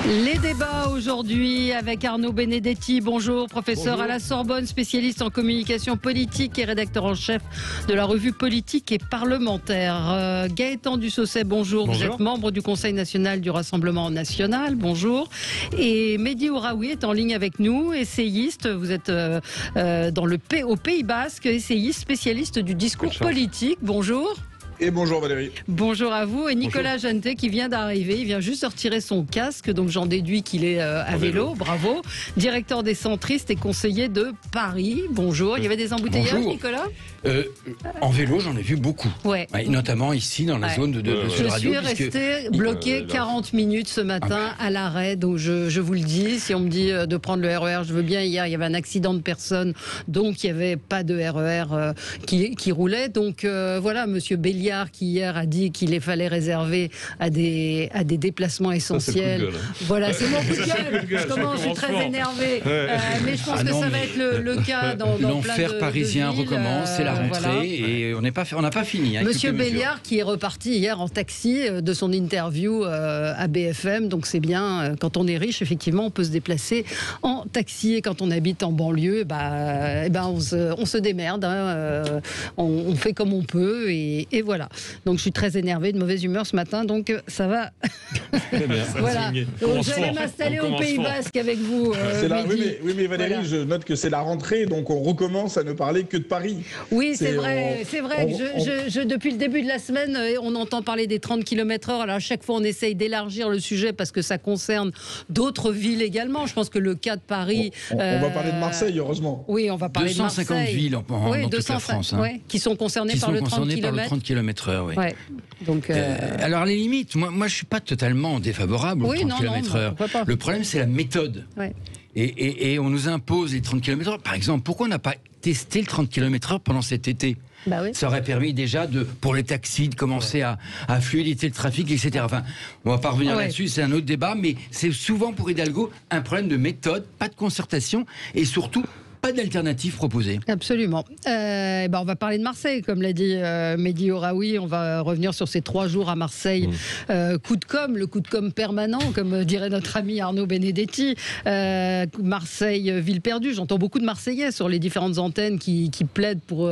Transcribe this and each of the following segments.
Les débats aujourd'hui avec Arnaud Benedetti. Bonjour, professeur Bonjour. à la Sorbonne, spécialiste en communication politique et rédacteur en chef de la revue politique et parlementaire. Gaëtan Dussaucet, bonjour. Bonjour. Vous êtes membre du Conseil national du Rassemblement national. Bonjour. Et Mehdi Ouraoui est en ligne avec nous, essayiste. Vous êtes au Pays Basque, essayiste, spécialiste du discours politique. Bonjour. Et bonjour Valérie. Bonjour à vous. Et Nicolas Jeantet qui vient d'arriver. Il vient juste de retirer son casque, donc j'en déduis qu'il est à vélo. Bravo. Directeur des centristes et conseiller de Paris. Bonjour. Il y avait des embouteillages, Bonjour. Nicolas ? En vélo, j'en ai vu beaucoup. Ouais. Notamment ici, dans la zone de Sud Je Radio. suis resté bloqué 40 minutes ce matin à l'arrêt. Donc je vous le dis, si on me dit de prendre le RER, je veux bien. Hier, il y avait un accident de personne, donc il n'y avait pas de RER qui roulait. Donc voilà, Monsieur Béliard qui hier a dit qu'il fallait réserver à des déplacements essentiels. Ça, c'est le coup de gueule, hein. Voilà, c'est mon coup de gueule. gueule, Je suis très fort. énervé. Mais je pense que ça va être le cas dans plein L'enfer parisien de villes, recommence, c'est la rentrée voilà. et on n'a pas fini. Avec Monsieur toutes les mesures. Béliard qui est reparti hier en taxi de son interview à BFM, donc c'est bien, quand on est riche, effectivement, on peut se déplacer en taxi, et quand on habite en banlieue, on se démerde, hein, on fait comme on peut, et voilà. Donc je suis très énervée, de mauvaise humeur ce matin, donc ça va. Très bien. Voilà. Donc j'allais m'installer au Pays Basque avec vous, Mehdi. Oui, mais Valérie, Voilà. je note que c'est la rentrée, donc on recommence à ne parler que de Paris. Oui, c'est C'est- vrai. on- C'est vrai que depuis le début de la semaine, on entend parler des 30 km/h. Alors à chaque fois, on essaye d'élargir le sujet parce que ça concerne d'autres villes également. Je pense que le cas de Paris... On va parler de Marseille, heureusement. Oui, on va parler de Marseille. 250 villes dans toute la France. Hein, qui sont concernées qui par sont le 30 concernées par le km. 30 km/h. Oui. Ouais. Donc, Alors, les limites, moi je ne suis pas totalement défavorable aux Oui, 30 non, km/h. pourquoi pas. Le problème, c'est la méthode. ouais. Et on nous impose les 30 km/h. Par exemple, pourquoi on n'a pas testé le 30 km/h pendant cet été ? Bah oui. Ça aurait permis déjà pour les taxis de commencer à fluidifier le trafic, etc. Enfin, on va pas revenir Ouais. là-dessus, c'est un autre débat, mais c'est souvent pour Hidalgo un problème de méthode, pas de concertation et surtout pas d'alternative proposée. Absolument. On va parler de Marseille, comme l'a dit Mehdi Ouraoui. On va revenir sur ces 3 jours à Marseille. Coup de com', le coup de com' permanent, comme dirait notre ami Arnaud Benedetti. Marseille, ville perdue. J'entends beaucoup de Marseillais sur les différentes antennes qui plaident pour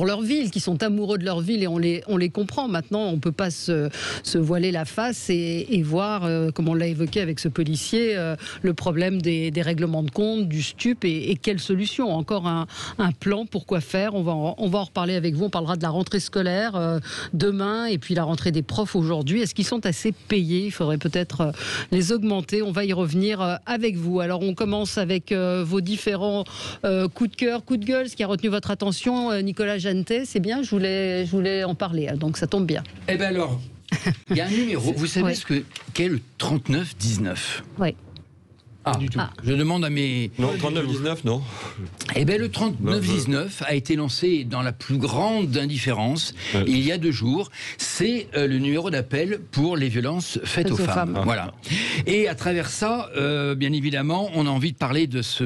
leur ville, qui sont amoureux de leur ville, et on les comprend. Maintenant, on ne peut pas se voiler la face et voir, comme on l'a évoqué avec ce policier, le problème des règlements de compte, du stup et quelle solution. Encore un plan pour quoi faire. On va en reparler avec vous. On parlera de la rentrée scolaire demain et puis la rentrée des profs aujourd'hui. Est-ce qu'ils sont assez payés ? Il faudrait peut-être les augmenter. On va y revenir avec vous. Alors on commence avec vos différents coups de cœur, coups de gueule. Ce qui a retenu votre attention, Nicolas Jeantet, c'est bien. Je voulais en parler. Donc ça tombe bien. Eh bien alors, il y a un numéro. Vous savez Ouais. qu'est le 3919 ? Oui. Ah, du tout. Je demande à mes... Non, 39-19, non. Eh bien, le 3919 a été lancé dans la plus grande indifférence il y a 2 jours. C'est le numéro d'appel pour les violences faites aux femmes. Voilà. Et à travers ça, bien évidemment, on a envie de parler de ce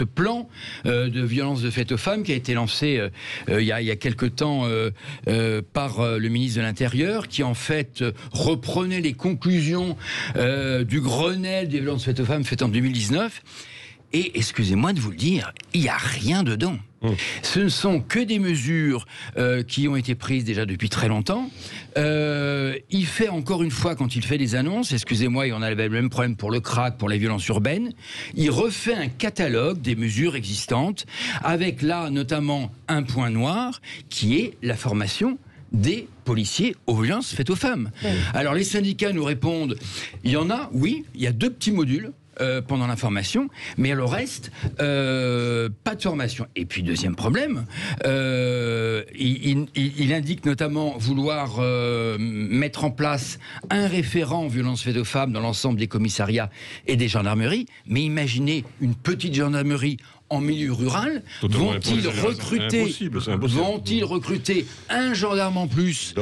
plan de violences faites aux femmes qui a été lancé il y a quelque temps par le ministre de l'Intérieur, qui en fait reprenait les conclusions du Grenelle des violences faites aux femmes faites en 2019. Et excusez-moi de vous le dire, il n'y a rien dedans. Ce ne sont que des mesures qui ont été prises déjà depuis très longtemps. Il fait encore une fois, quand il fait des annonces, excusez-moi, et on a le même problème pour le crack, pour les violences urbaines, il refait un catalogue des mesures existantes, avec là notamment un point noir, qui est la formation des policiers aux violences faites aux femmes. Alors les syndicats nous répondent, il y en a, oui, il y a 2 petits modules pendant la formation, mais le reste, pas de formation. Et puis deuxième problème, il indique notamment vouloir mettre en place un référent violences faites aux femmes dans l'ensemble des commissariats et des gendarmeries, mais imaginez une petite gendarmerie en milieu rural, vont-ils recruter un gendarme en plus?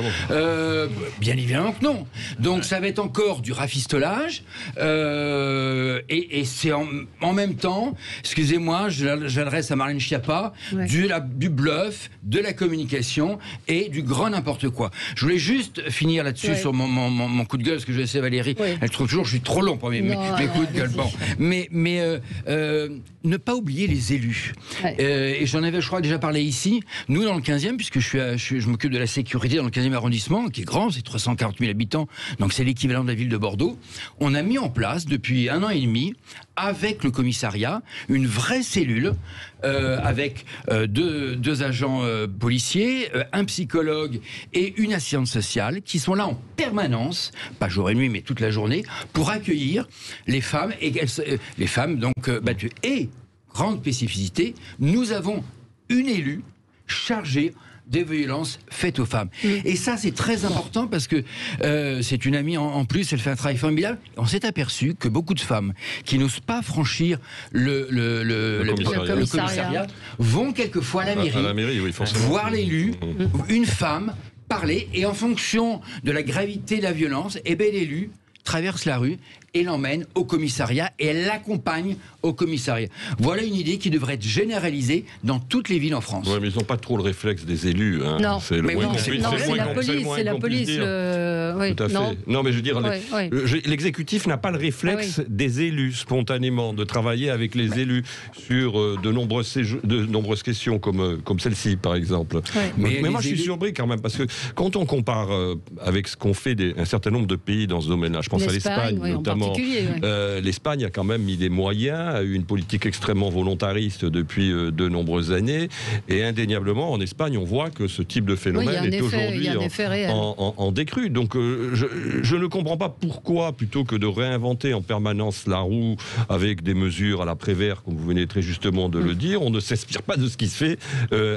Bien évidemment que non. Donc ça va être encore du rafistolage, et c'est en même temps, excusez-moi, j'adresse à Marlène Schiappa, du bluff, de la communication et du grand n'importe quoi. Je voulais juste finir là-dessus sur mon coup de gueule, parce que je sais Valérie, elle trouve toujours que je suis trop long pour mes coups de gueule. Bon. Mais ne pas oublier les élus. Et j'en avais, je crois, déjà parlé ici. Nous, dans le 15e, puisque je m'occupe de la sécurité dans le 15e arrondissement, qui est grand, c'est 340 000 habitants, donc c'est l'équivalent de la ville de Bordeaux. On a mis en place, depuis 1 an et demi, avec le commissariat, une vraie cellule avec deux agents policiers, un psychologue et une assistante sociale qui sont là en permanence, pas jour et nuit, mais toute la journée, pour accueillir les femmes, les femmes donc battues. Et, grande spécificité, nous avons une élue chargée des violences faites aux femmes. Et ça, c'est très important parce que c'est une amie en plus, elle fait un travail formidable. On s'est aperçu que beaucoup de femmes qui n'osent pas franchir le commissariat vont quelquefois à la mairie, voir l'élu, une femme, parler, et en fonction de la gravité de la violence, l'élu traverse la rue et l'emmène au commissariat et elle l'accompagne au commissariat. Voilà une idée qui devrait être généralisée dans toutes les villes en France. Oui, mais ils n'ont pas trop le réflexe des élus. Hein. Non, c'est la police. Tout à fait. Non, mais je veux dire, l'exécutif n'a pas le réflexe des élus, spontanément, de travailler avec les élus sur de nombreuses questions, comme celle-ci, par exemple. Mais moi, je suis surpris quand même, parce que quand on compare avec ce qu'ont fait un certain nombre de pays dans ce domaine-là, je pense à l'Espagne notamment. L'Espagne a quand même mis des moyens, a eu une politique extrêmement volontariste depuis de nombreuses années, et indéniablement, en Espagne, on voit que ce type de phénomène est aujourd'hui en décrue. Donc, je ne comprends pas pourquoi, plutôt que de réinventer en permanence la roue avec des mesures à la Prévert, comme vous venez très justement de le dire, on ne s'inspire pas de ce qui se fait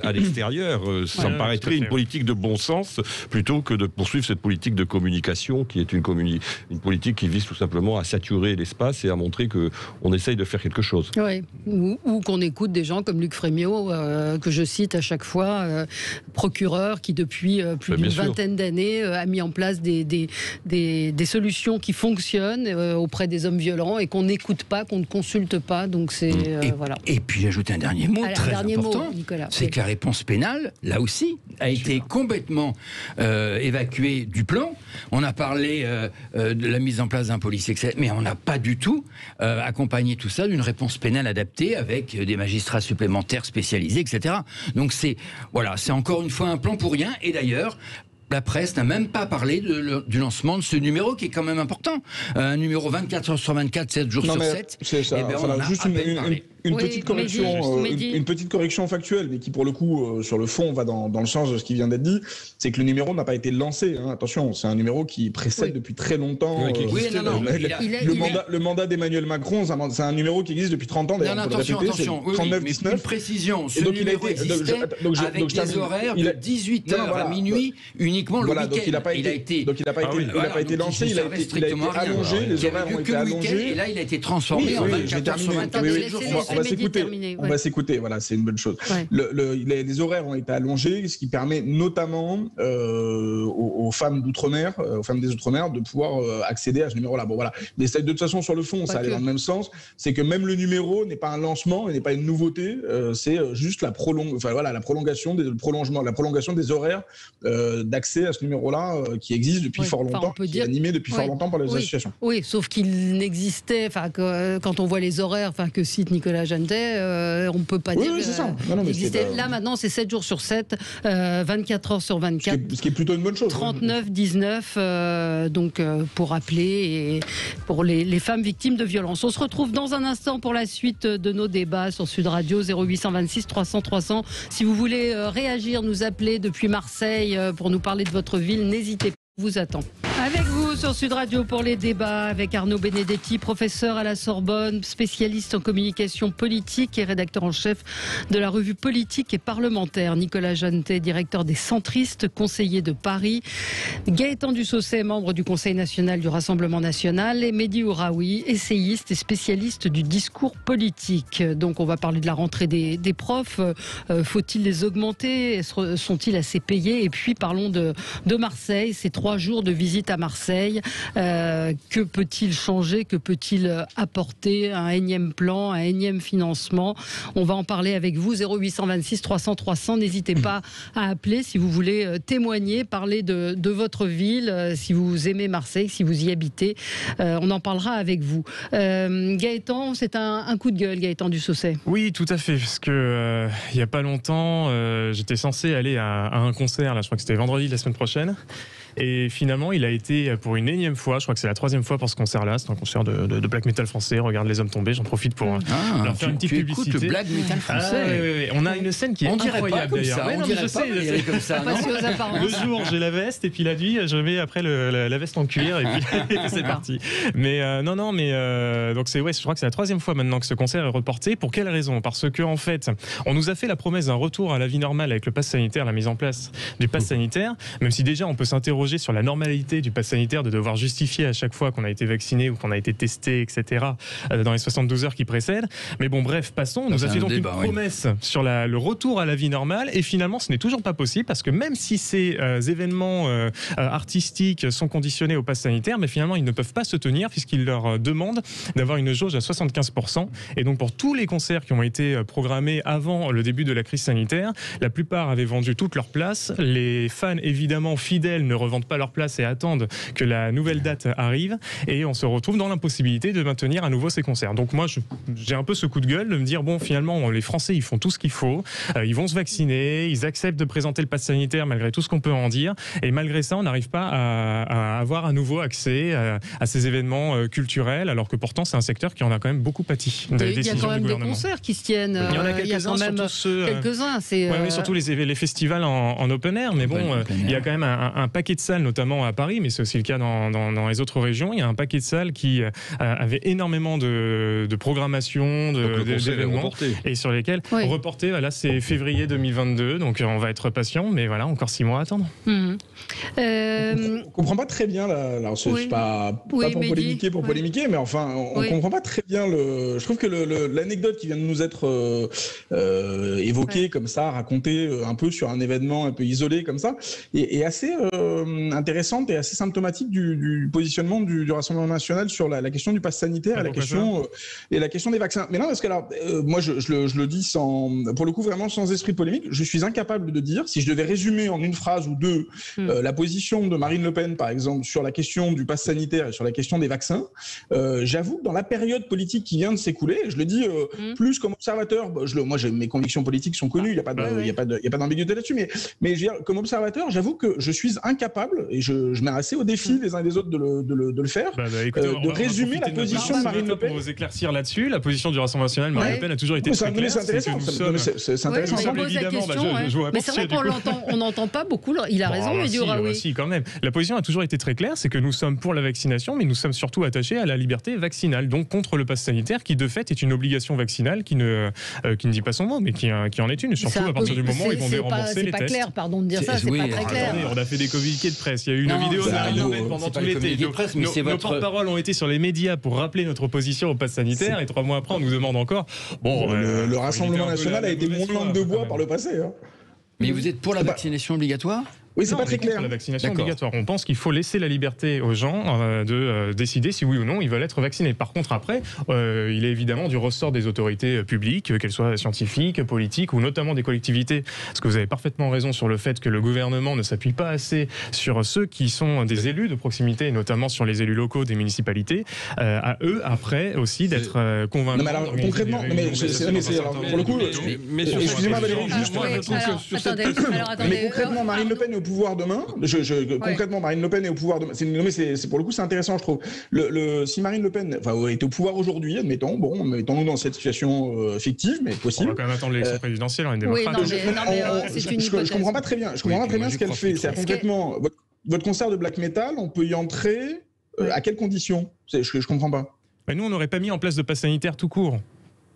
à l'extérieur. Ça me paraîtrait une politique de bon sens, plutôt que de poursuivre cette politique de communication, qui est une politique qui vise tout simplement à saturer l'espace et à montrer qu'on essaye de faire quelque chose. Oui, ou qu'on écoute des gens comme Luc Frémiot, que je cite à chaque fois, procureur qui depuis plus d'une vingtaine d'années a mis en place des solutions qui fonctionnent auprès des hommes violents et qu'on n'écoute pas, qu'on ne consulte pas. Donc c'est Et puis j'ajoute un dernier mot très important, c'est que la réponse pénale, là aussi, a été complètement évacuée du plan. On a parlé de la mise en place d'un policier, mais on n'a pas du tout accompagné tout ça d'une réponse pénale adaptée avec des magistrats supplémentaires spécialisés, etc. Donc c'est encore une fois un plan pour rien. Et d'ailleurs, la presse n'a même pas parlé du lancement de ce numéro qui est quand même important. Un numéro 24 heures sur 24, 7 jours sur 7. C'est ça. Juste une petite correction factuelle, mais qui pour le coup, sur le fond, va dans le sens de ce qui vient d'être dit. C'est que le numéro n'a pas été lancé. Hein. Attention, c'est un numéro qui précède depuis très longtemps. Le mandat d'Emmanuel Macron, c'est un numéro qui existe depuis 30 ans. Attention. 39-19. Une précision, ce numéro existait avec des horaires de 18h à minuit, uniquement le week-end. Il n'a pas été lancé, il a été allongé, les horaires ont été allongés. Et là, il a été transformé en 24 heures sur 24. On va s'écouter, voilà, c'est une bonne chose. Les horaires ont été allongés, ce qui permet notamment aux femmes d'outre-mer, aux femmes des outre-mer, de pouvoir accéder à ce numéro-là. Bon, voilà. Mais de toute façon, sur le fond, ça allait dans le même sens. C'est que même le numéro n'est pas un lancement, et n'est pas une nouveauté. C'est juste la prolongation des horaires d'accès à ce numéro-là qui existe depuis fort longtemps, qui est animé depuis fort longtemps par les associations. Oui, sauf qu'il n'existait, quand on voit les horaires que cite Nicolas Jeantet, on ne peut pas dire là maintenant c'est 7 jours sur 7, 24 heures sur 24, ce qui est plutôt une bonne chose. 39-19 donc pour appeler et pour les femmes victimes de violences. On se retrouve dans un instant pour la suite de nos débats sur Sud Radio. 0826 300 300. Si vous voulez réagir, nous appeler depuis Marseille pour nous parler de votre ville, n'hésitez pas, on vous attend. Avec vous sur Sud Radio pour les débats avec Arnaud Benedetti, professeur à la Sorbonne, spécialiste en communication politique et rédacteur en chef de la revue politique et parlementaire. Nicolas Jeannetet, directeur des Centristes, conseiller de Paris. Gaëtan Dussosset, membre du Conseil national du Rassemblement national. Et Mehdi Ouraoui, essayiste et spécialiste du discours politique. Donc on va parler de la rentrée des profs. Faut-il les augmenter? Sont-ils assez payés? Et puis parlons de Marseille, ces 3 jours de visite à Marseille. Que peut-il changer? Que peut-il apporter? Un énième plan, un énième financement? On va en parler avec vous. 0826 300 300. N'hésitez pas à appeler si vous voulez témoigner, parler de votre ville, si vous aimez Marseille, si vous y habitez. On en parlera avec vous. Gaëtan, c'est un coup de gueule, Gaëtan Dussosset. Oui, tout à fait, parce que il n'y a pas longtemps, j'étais censé aller à un concert, là, je crois que c'était vendredi de la semaine prochaine. Et finalement, il a été pour une énième fois, je crois que c'est la 3e fois pour ce concert-là, c'est un concert de black metal français, Regarde les hommes tombés, j'en profite pour leur faire une petite publicité. Le black metal français. On a une scène qui est incroyable d'ailleurs. Je sais, comme ça. Le jour, j'ai la veste, et puis la nuit, je mets après la veste en cuir, et puis c'est parti. Mais donc je crois que c'est la 3e fois maintenant que ce concert est reporté. Pour quelle raison? Parce que en fait, on nous a fait la promesse d'un retour à la vie normale avec le pass sanitaire, la mise en place du pass sanitaire, même si déjà on peut s'interroger sur la normalité du pass sanitaire, de devoir justifier à chaque fois qu'on a été vacciné ou qu'on a été testé, etc., dans les 72 heures qui précèdent. Mais bon, bref, passons. On nous a fait donc une promesse sur le retour à la vie normale, et finalement, ce n'est toujours pas possible, parce que même si ces événements artistiques sont conditionnés au pass sanitaire, mais finalement, ils ne peuvent pas se tenir, puisqu'ils leur demandent d'avoir une jauge à 75%. Et donc, pour tous les concerts qui ont été programmés avant le début de la crise sanitaire, la plupart avaient vendu toutes leurs places. Les fans, évidemment, fidèles, ne revendent pas leur place et attendent que la nouvelle date arrive, et on se retrouve dans l'impossibilité de maintenir à nouveau ces concerts. Donc moi, j'ai un peu ce coup de gueule de me dire, bon, finalement, les Français, ils font tout ce qu'il faut, ils vont se vacciner, ils acceptent de présenter le pass sanitaire malgré tout ce qu'on peut en dire, et malgré ça, on n'arrive pas à avoir à nouveau accès à ces événements culturels, alors que pourtant, c'est un secteur qui en a quand même beaucoup pâti. Il y a quand même des concerts qui se tiennent. Il y en a quelques-uns, surtout les festivals en open air, mais bon, il y a quand même un paquet de salles, notamment à Paris, mais c'est aussi le cas dans les autres régions. Il y a un paquet de salles qui avaient énormément de programmation, d'événements, et sur lesquels reporter. Voilà, c'est février 2022, donc on va être patient, mais voilà, encore 6 mois à attendre. On comprend pas très bien, c'est pas pour polémiquer, mais enfin, on comprend pas très bien je trouve que l'anecdote qui vient de nous être évoquée comme ça, racontée un peu sur un événement un peu isolé comme ça, est assez intéressante et assez symptomatique du positionnement du Rassemblement national sur la question du pass sanitaire et la question des vaccins. Mais non, parce que là, moi je le dis pour le coup vraiment sans esprit polémique, je suis incapable de dire, si je devais résumer en une phrase ou deux la position de Marine Le Pen par exemple sur la question du pass sanitaire et sur la question des vaccins, j'avoue que dans la période politique qui vient de s'écouler, je le dis plus comme observateur, moi mes convictions politiques sont connues, il n'y a pas d'ambiguïté là-dessus, mais je veux dire, comme observateur, j'avoue que je suis incapable, et je mets assez au défi les uns et les autres de le faire, écoutez, de résumer la position de Marine Le Pen. Pour vous éclaircir là-dessus, la position du Rassemblement national, Marine Le Pen a toujours été très claire. C'est intéressant. C'est intéressant. Mais c'est vrai qu'on n'entend pas beaucoup. Il a raison, Mehdi Ouraoui. Si, quand même. La position a toujours été très claire, c'est que nous sommes pour la vaccination, mais nous sommes surtout attachés à la liberté vaccinale, donc contre le pass sanitaire, qui de fait est une obligation vaccinale qui ne dit pas son mot, mais qui en est une, surtout à partir du moment où ils vont dérembourser les tests. C'est pas clair, pardon de dire ça, c'est pas très clair. On a fait des communiqués de presse, il y a eu une vidéo de Marine Le Pen pendant tout l'été. Nos porte-paroles ont été sur les médias pour rappeler notre opposition au pass sanitaire, et 3 mois après, on nous demande encore. Bon, le Rassemblement national a été moins langue de bois par le passé. Mais vous êtes pour la vaccination obligatoire ? Oui, c'est pas très clair. La vaccination obligatoire. On pense qu'il faut laisser la liberté aux gens de décider si oui ou non ils veulent être vaccinés. Par contre, après, il est évidemment du ressort des autorités publiques, qu'elles soient scientifiques, politiques ou notamment des collectivités. Parce que vous avez parfaitement raison sur le fait que le gouvernement ne s'appuie pas assez sur ceux qui sont des élus de proximité, notamment sur les élus locaux des municipalités. À eux, après, aussi d'être convaincus. Non, mais alors, concrètement, pour le coup, excusez-moi Valérie, juste mais concrètement, Marine Le Pen est au pouvoir demain. Concrètement, Marine Le Pen est au pouvoir demain. Pour le coup, c'est intéressant, je trouve. Si Marine Le Pen est au pouvoir aujourd'hui, admettons, mettons-nous dans cette situation fictive, mais possible. On va quand même attendre l'élection présidentielle, on est démocrate. Je comprends pas très bien. Je comprends pas très bien ce qu'elle fait. C'est concrètement votre concert de black metal, on peut y entrer À quelles conditions? Je comprends pas. Nous, on n'aurait pas mis en place de pass sanitaire tout court.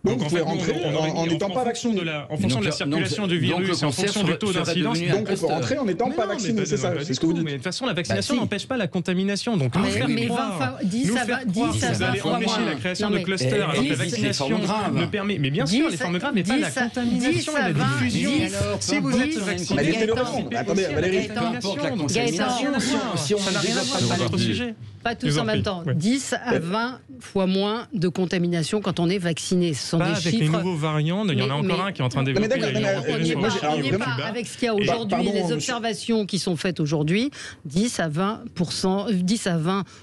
Donc vous pouvez rentrer en n'étant pas vacciné. En fonction de la circulation du virus, en fonction du taux d'incidence. Donc on peut rentrer en n'étant pas vacciné, c'est ça, c'est ce que vous dites. Mais de toute façon, la vaccination n'empêche pas la contamination. Donc nous faire croire, vous allez empêcher la création de clusters, alors que la vaccination ne permet. Mais bien sûr, les formes graves, mais pas la contamination et la diffusion. Si vous êtes vacciné, attendez, Valérie, peu importe la contamination, si on ça n'a rien à voir avec notre sujet. Pas tous en même temps. 10 à 20 fois moins de contamination quand on est vacciné. Ce sont des chiffres. Avec les nouveaux variants, il y en a encore un qui est en train de développer. On n'est pas avec ce qu'il y a aujourd'hui, les observations qui sont faites aujourd'hui, 10 à 20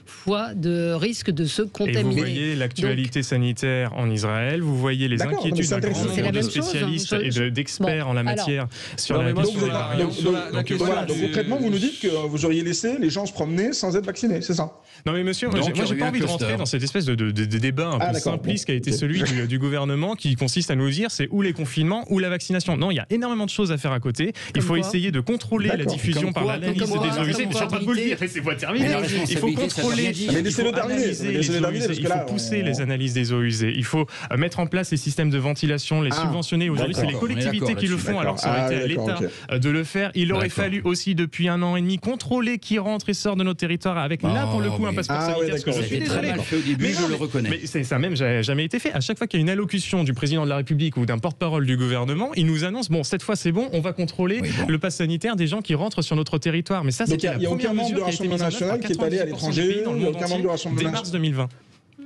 fois de risque de se contaminer. Et vous voyez l'actualité sanitaire en Israël, vous voyez les inquiétudes d'un grand nombre de spécialistes et d'experts en la matière sur la question des variants. Donc concrètement, vous nous dites que vous auriez laissé les gens se promener sans être vaccinés, c'est ça? Non mais monsieur, moi j'ai pas envie de rentrer dans cette espèce de débat un peu simpliste qui a été celui du gouvernement, qui consiste à nous dire c'est ou les confinements ou la vaccination. Non, il y a énormément de choses à faire à côté. Il faut essayer de contrôler la diffusion par l'analyse des eaux usées. Je suis en train de vous le dire, laissez-moi terminer. Il faut contrôler, il faut analyser les eaux usées, il faut pousser les analyses des eaux usées. Il faut mettre en place les systèmes de ventilation, les subventionner. Aujourd'hui, c'est les collectivités qui le font, alors que ça aurait été à l'État de le faire. Il aurait fallu aussi depuis 1 an et demi contrôler qui rentre et sort de nos territoires avec là pour le coup un passeport sanitaire. Je suis très mal fait au début, je le reconnais. Mais ça même jamais été fait. À chaque fois qu'il y a une allocution du président de la République ou d'un porte-parole du gouvernement, il nous annonce bon, cette fois c'est bon, on va contrôler le pass sanitaire des gens qui rentrent sur notre territoire. Mais ça, c'est la première mesure qui a été mise en place par 90% des pays dans le monde entier dès mars 2020.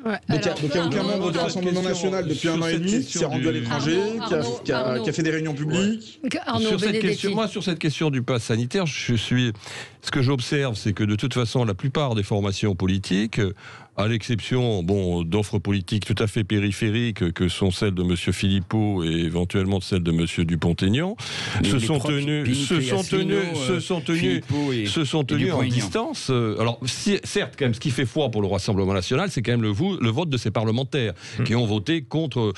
Ouais, donc il n'y a aucun membre du Rassemblement national depuis 1 an et demi qui s'est rendu à l'étranger, qui a fait des réunions publiques. Sur cette question du pass sanitaire, ce que j'observe, c'est que de toute façon, la plupart des formations politiques, à l'exception d'offres politiques tout à fait périphériques que sont celles de M. Philippot et éventuellement celles de M. Dupont-Aignan, se sont tenus en distance. Alors certes, quand même, ce qui fait foi pour le Rassemblement national, c'est quand même le vote de ces parlementaires qui ont voté contre,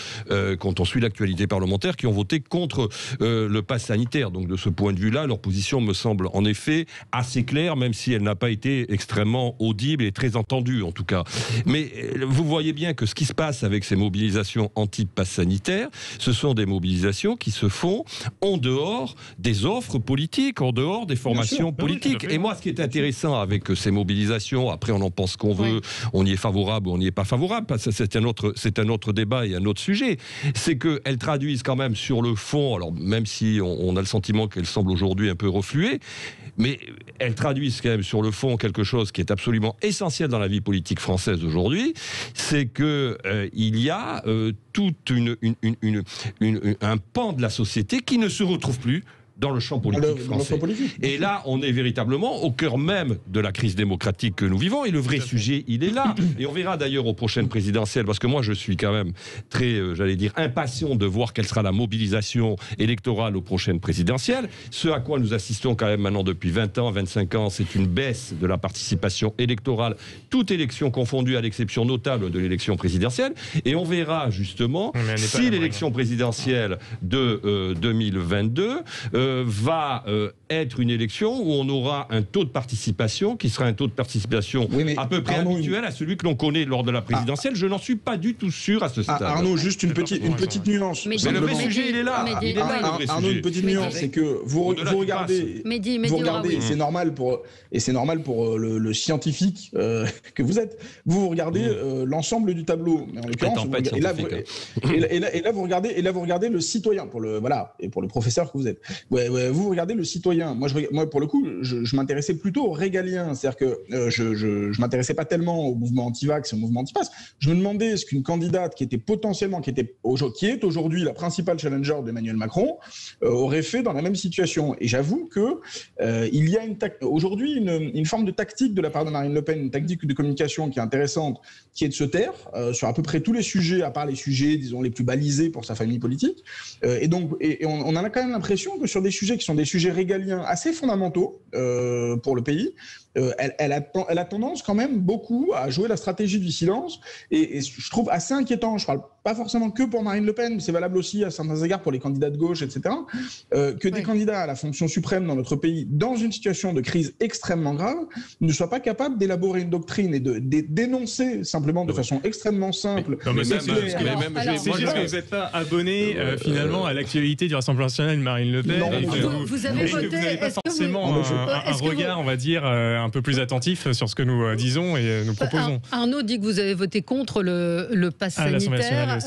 quand on suit l'actualité parlementaire, qui ont voté contre le pass sanitaire. Donc de ce point de vue-là, leur position me semble en effet assez claire, même si elle n'a pas été extrêmement audible et très entendue en tout cas. Mais vous voyez bien que ce qui se passe avec ces mobilisations anti-pass sanitaire, ce sont des mobilisations qui se font en dehors des offres politiques, en dehors des formations politiques. Et moi, ce qui est intéressant avec ces mobilisations, après on en pense qu'on veut, on y est favorable ou on n'y est pas favorable, parce que c'est un autre débat et un autre sujet, c'est qu'elles traduisent quand même sur le fond, alors même si on a le sentiment qu'elles semblent aujourd'hui un peu refluées, mais elles traduisent quand même sur le fond quelque chose qui est absolument essentiel dans la vie politique française aujourd'hui, c'est que il y a tout un pan de la société qui ne se retrouve plus dans le champ politique français. Et là, on est véritablement au cœur même de la crise démocratique que nous vivons, et le vrai sujet, il est là. Et on verra d'ailleurs aux prochaines présidentielles, parce que moi, je suis quand même très, impatient de voir quelle sera la mobilisation électorale aux prochaines présidentielles. Ce à quoi nous assistons quand même maintenant depuis 20 ans, 25 ans, c'est une baisse de la participation électorale, toute élection confondue, à l'exception notable de l'élection présidentielle. Et on verra justement si l'élection présidentielle de 2022 va être une élection où on aura un taux de participation qui sera un taux de participation à peu près habituel à celui que l'on connaît lors de la présidentielle. Je n'en suis pas du tout sûr à ce stade. Arnaud, juste une petite nuance. Mais le vrai sujet, il est là. Arnaud, une petite nuance, c'est que vous regardez, et c'est normal pour le scientifique que vous êtes. Vous regardez l'ensemble du tableau. Mais en l'occurrence, et là vous regardez le citoyen et pour le professeur que vous êtes. Vous regardez le citoyen. Moi, pour le coup, je m'intéressais plutôt aux régaliens. C'est-à-dire que je m'intéressais pas tellement au mouvement anti-vax et au mouvement anti-pass. Je me demandais est-ce qu'une candidate qui est aujourd'hui la principale challenger d'Emmanuel Macron aurait fait dans la même situation. Et j'avoue que il y a aujourd'hui une forme de tactique de la part de Marine Le Pen, une tactique de communication qui est intéressante, qui est de se taire sur à peu près tous les sujets, à part les sujets, disons, les plus balisés pour sa famille politique. Et on en a quand même l'impression que sur des sujets qui sont des sujets régaliens assez fondamentaux pour le pays, elle a tendance quand même beaucoup à jouer la stratégie du silence, et je trouve assez inquiétant. Je parle pas forcément que pour Marine Le Pen, mais c'est valable aussi à certains égards pour les candidats de gauche, etc., que des candidats à la fonction suprême dans notre pays, dans une situation de crise extrêmement grave, ne soient pas capables d'élaborer une doctrine et de dénoncer simplement de façon extrêmement simple. C'est juste que vous n'êtes pas abonné finalement à l'actualité du Rassemblement national de Marine Le Pen. Vous avez voté. Vous n'avez pas forcément un regard, on va dire, un peu plus attentif sur ce que nous disons et nous proposons. Arnaud dit que vous avez voté contre le pass sanitaire.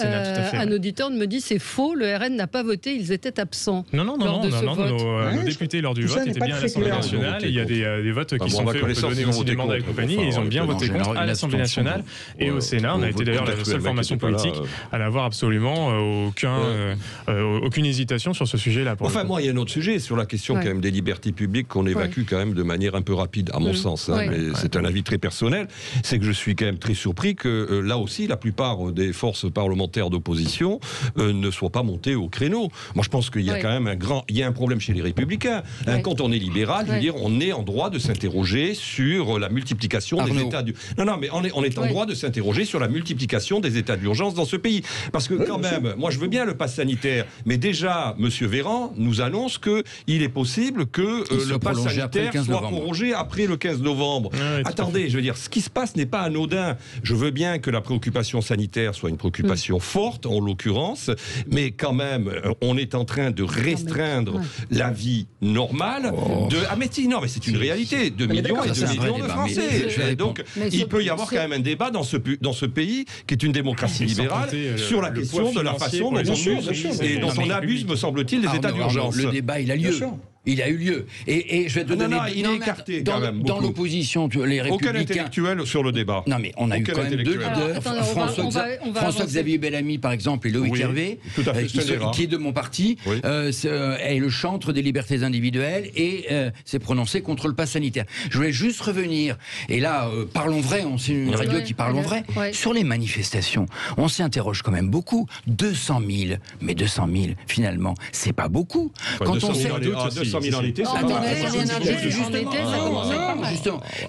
Un auditeur me dit c'est faux, le RN n'a pas voté, ils étaient absents. Non, nos députés lors du vote étaient bien à l'Assemblée nationale. Il y a des votes qui sont faits, on peut donner aussi des mandats et compagnie, et ils ont bien voté contre à l'Assemblée nationale et au Sénat. On a été d'ailleurs la seule formation politique à n'avoir absolument aucune hésitation sur ce sujet-là. Enfin, moi, il y a un autre sujet sur la question quand même des libertés publiques qu'on évacue quand même de manière un peu rapide, à mon sens. Mais c'est un avis très personnel. C'est que je suis quand même très surpris que là aussi, la plupart des forces parlementaires d'opposition ne soient pas montées au créneau. Moi, je pense qu'il y a quand même un problème chez les Républicains. Quand on est libéral, je veux dire, on est en droit de s'interroger sur la multiplication des états mais on est en droit de s'interroger sur la multiplication des états d'urgence dans ce pays. Parce que quand même, moi, je veux bien le pass sanitaire, mais déjà, M. Véran nous annonce qu'il est possible que le pass sanitaire soit prolongé après le 15 novembre. Attendez, je veux dire, ce qui se passe n'est pas anodin. Je veux bien que la préoccupation sanitaire soit une préoccupation forte, en l'occurrence, mais quand même, on est en train de restreindre la vie normale mais c'est une réalité, de millions et de millions de Français. Donc, il peut y avoir quand même un débat dans ce pays, qui est une démocratie libérale, sur la question de la façon dont on use et dont on abuse, me semble-t-il, des états d'urgence. Le débat, il a lieu. Il a eu lieu. Et je vais te donner... il est écarté quand même. Dans l'opposition, les Républicains... Aucun intellectuel sur le débat. Non, mais on a eu quand même deux leaders. François-Xavier Bellamy, par exemple, et Loïc Hervé, qui est de mon parti, est le chantre des libertés individuelles et s'est prononcé contre le pass sanitaire. Je voulais juste revenir, et là, parlons vrai, c'est une radio qui parle vrai, sur les manifestations. On s'interroge quand même beaucoup. 200 000, mais 200 000, finalement, c'est pas beaucoup. Quand on sait... 200 000 en été, justement.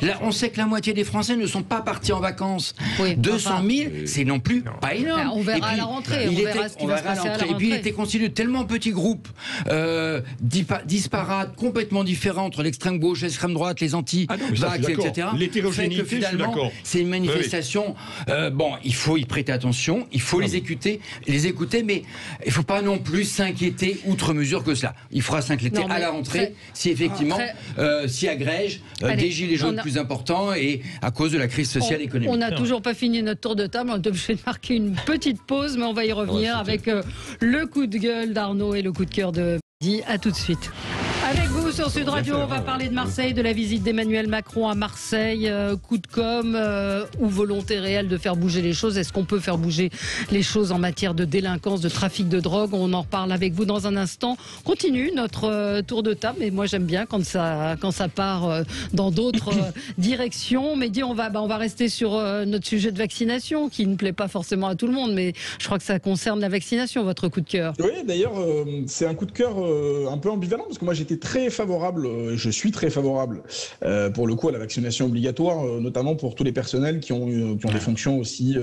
Là, on sait que la moitié des Français ne sont pas partis en vacances. 200 000, c'est non plus pas énorme. On verra à la rentrée. On verra ce qui va se passer à la rentrée. Et puis, il était constitué de tellement petits groupes disparates, complètement différents entre l'extrême gauche, l'extrême droite, les anti-vax, etc. L'hétérogénéité, je suis d'accord. C'est une manifestation. Il faut y prêter attention, il faut les écouter, mais il ne faut pas non plus s'inquiéter outre mesure que cela. Il faudra s'inquiéter à la rentrée si effectivement s'y agrègent des gilets jaunes plus importants et à cause de la crise sociale et économique. On n'a toujours pas fini notre tour de table, on est obligé de marquer une petite pause, mais on va y revenir avec le coup de gueule d'Arnaud et le coup de cœur de Mehdi. À tout de suite. Avec vous sur Sud Radio, on va parler de Marseille, de la visite d'Emmanuel Macron à Marseille, coup de com' ou volonté réelle de faire bouger les choses. Est-ce qu'on peut faire bouger les choses en matière de délinquance, de trafic de drogue? On en reparle avec vous dans un instant. Continue notre tour de table, et moi j'aime bien quand ça part dans d'autres directions. Mehdi, on va rester sur notre sujet de vaccination, qui ne plaît pas forcément à tout le monde, mais je crois que ça concerne la vaccination, votre coup de cœur. Oui, d'ailleurs, c'est un coup de cœur un peu ambivalent, parce que moi j'étais très favorable, je suis très favorable pour le coup à la vaccination obligatoire, notamment pour tous les personnels qui ont des fonctions aussi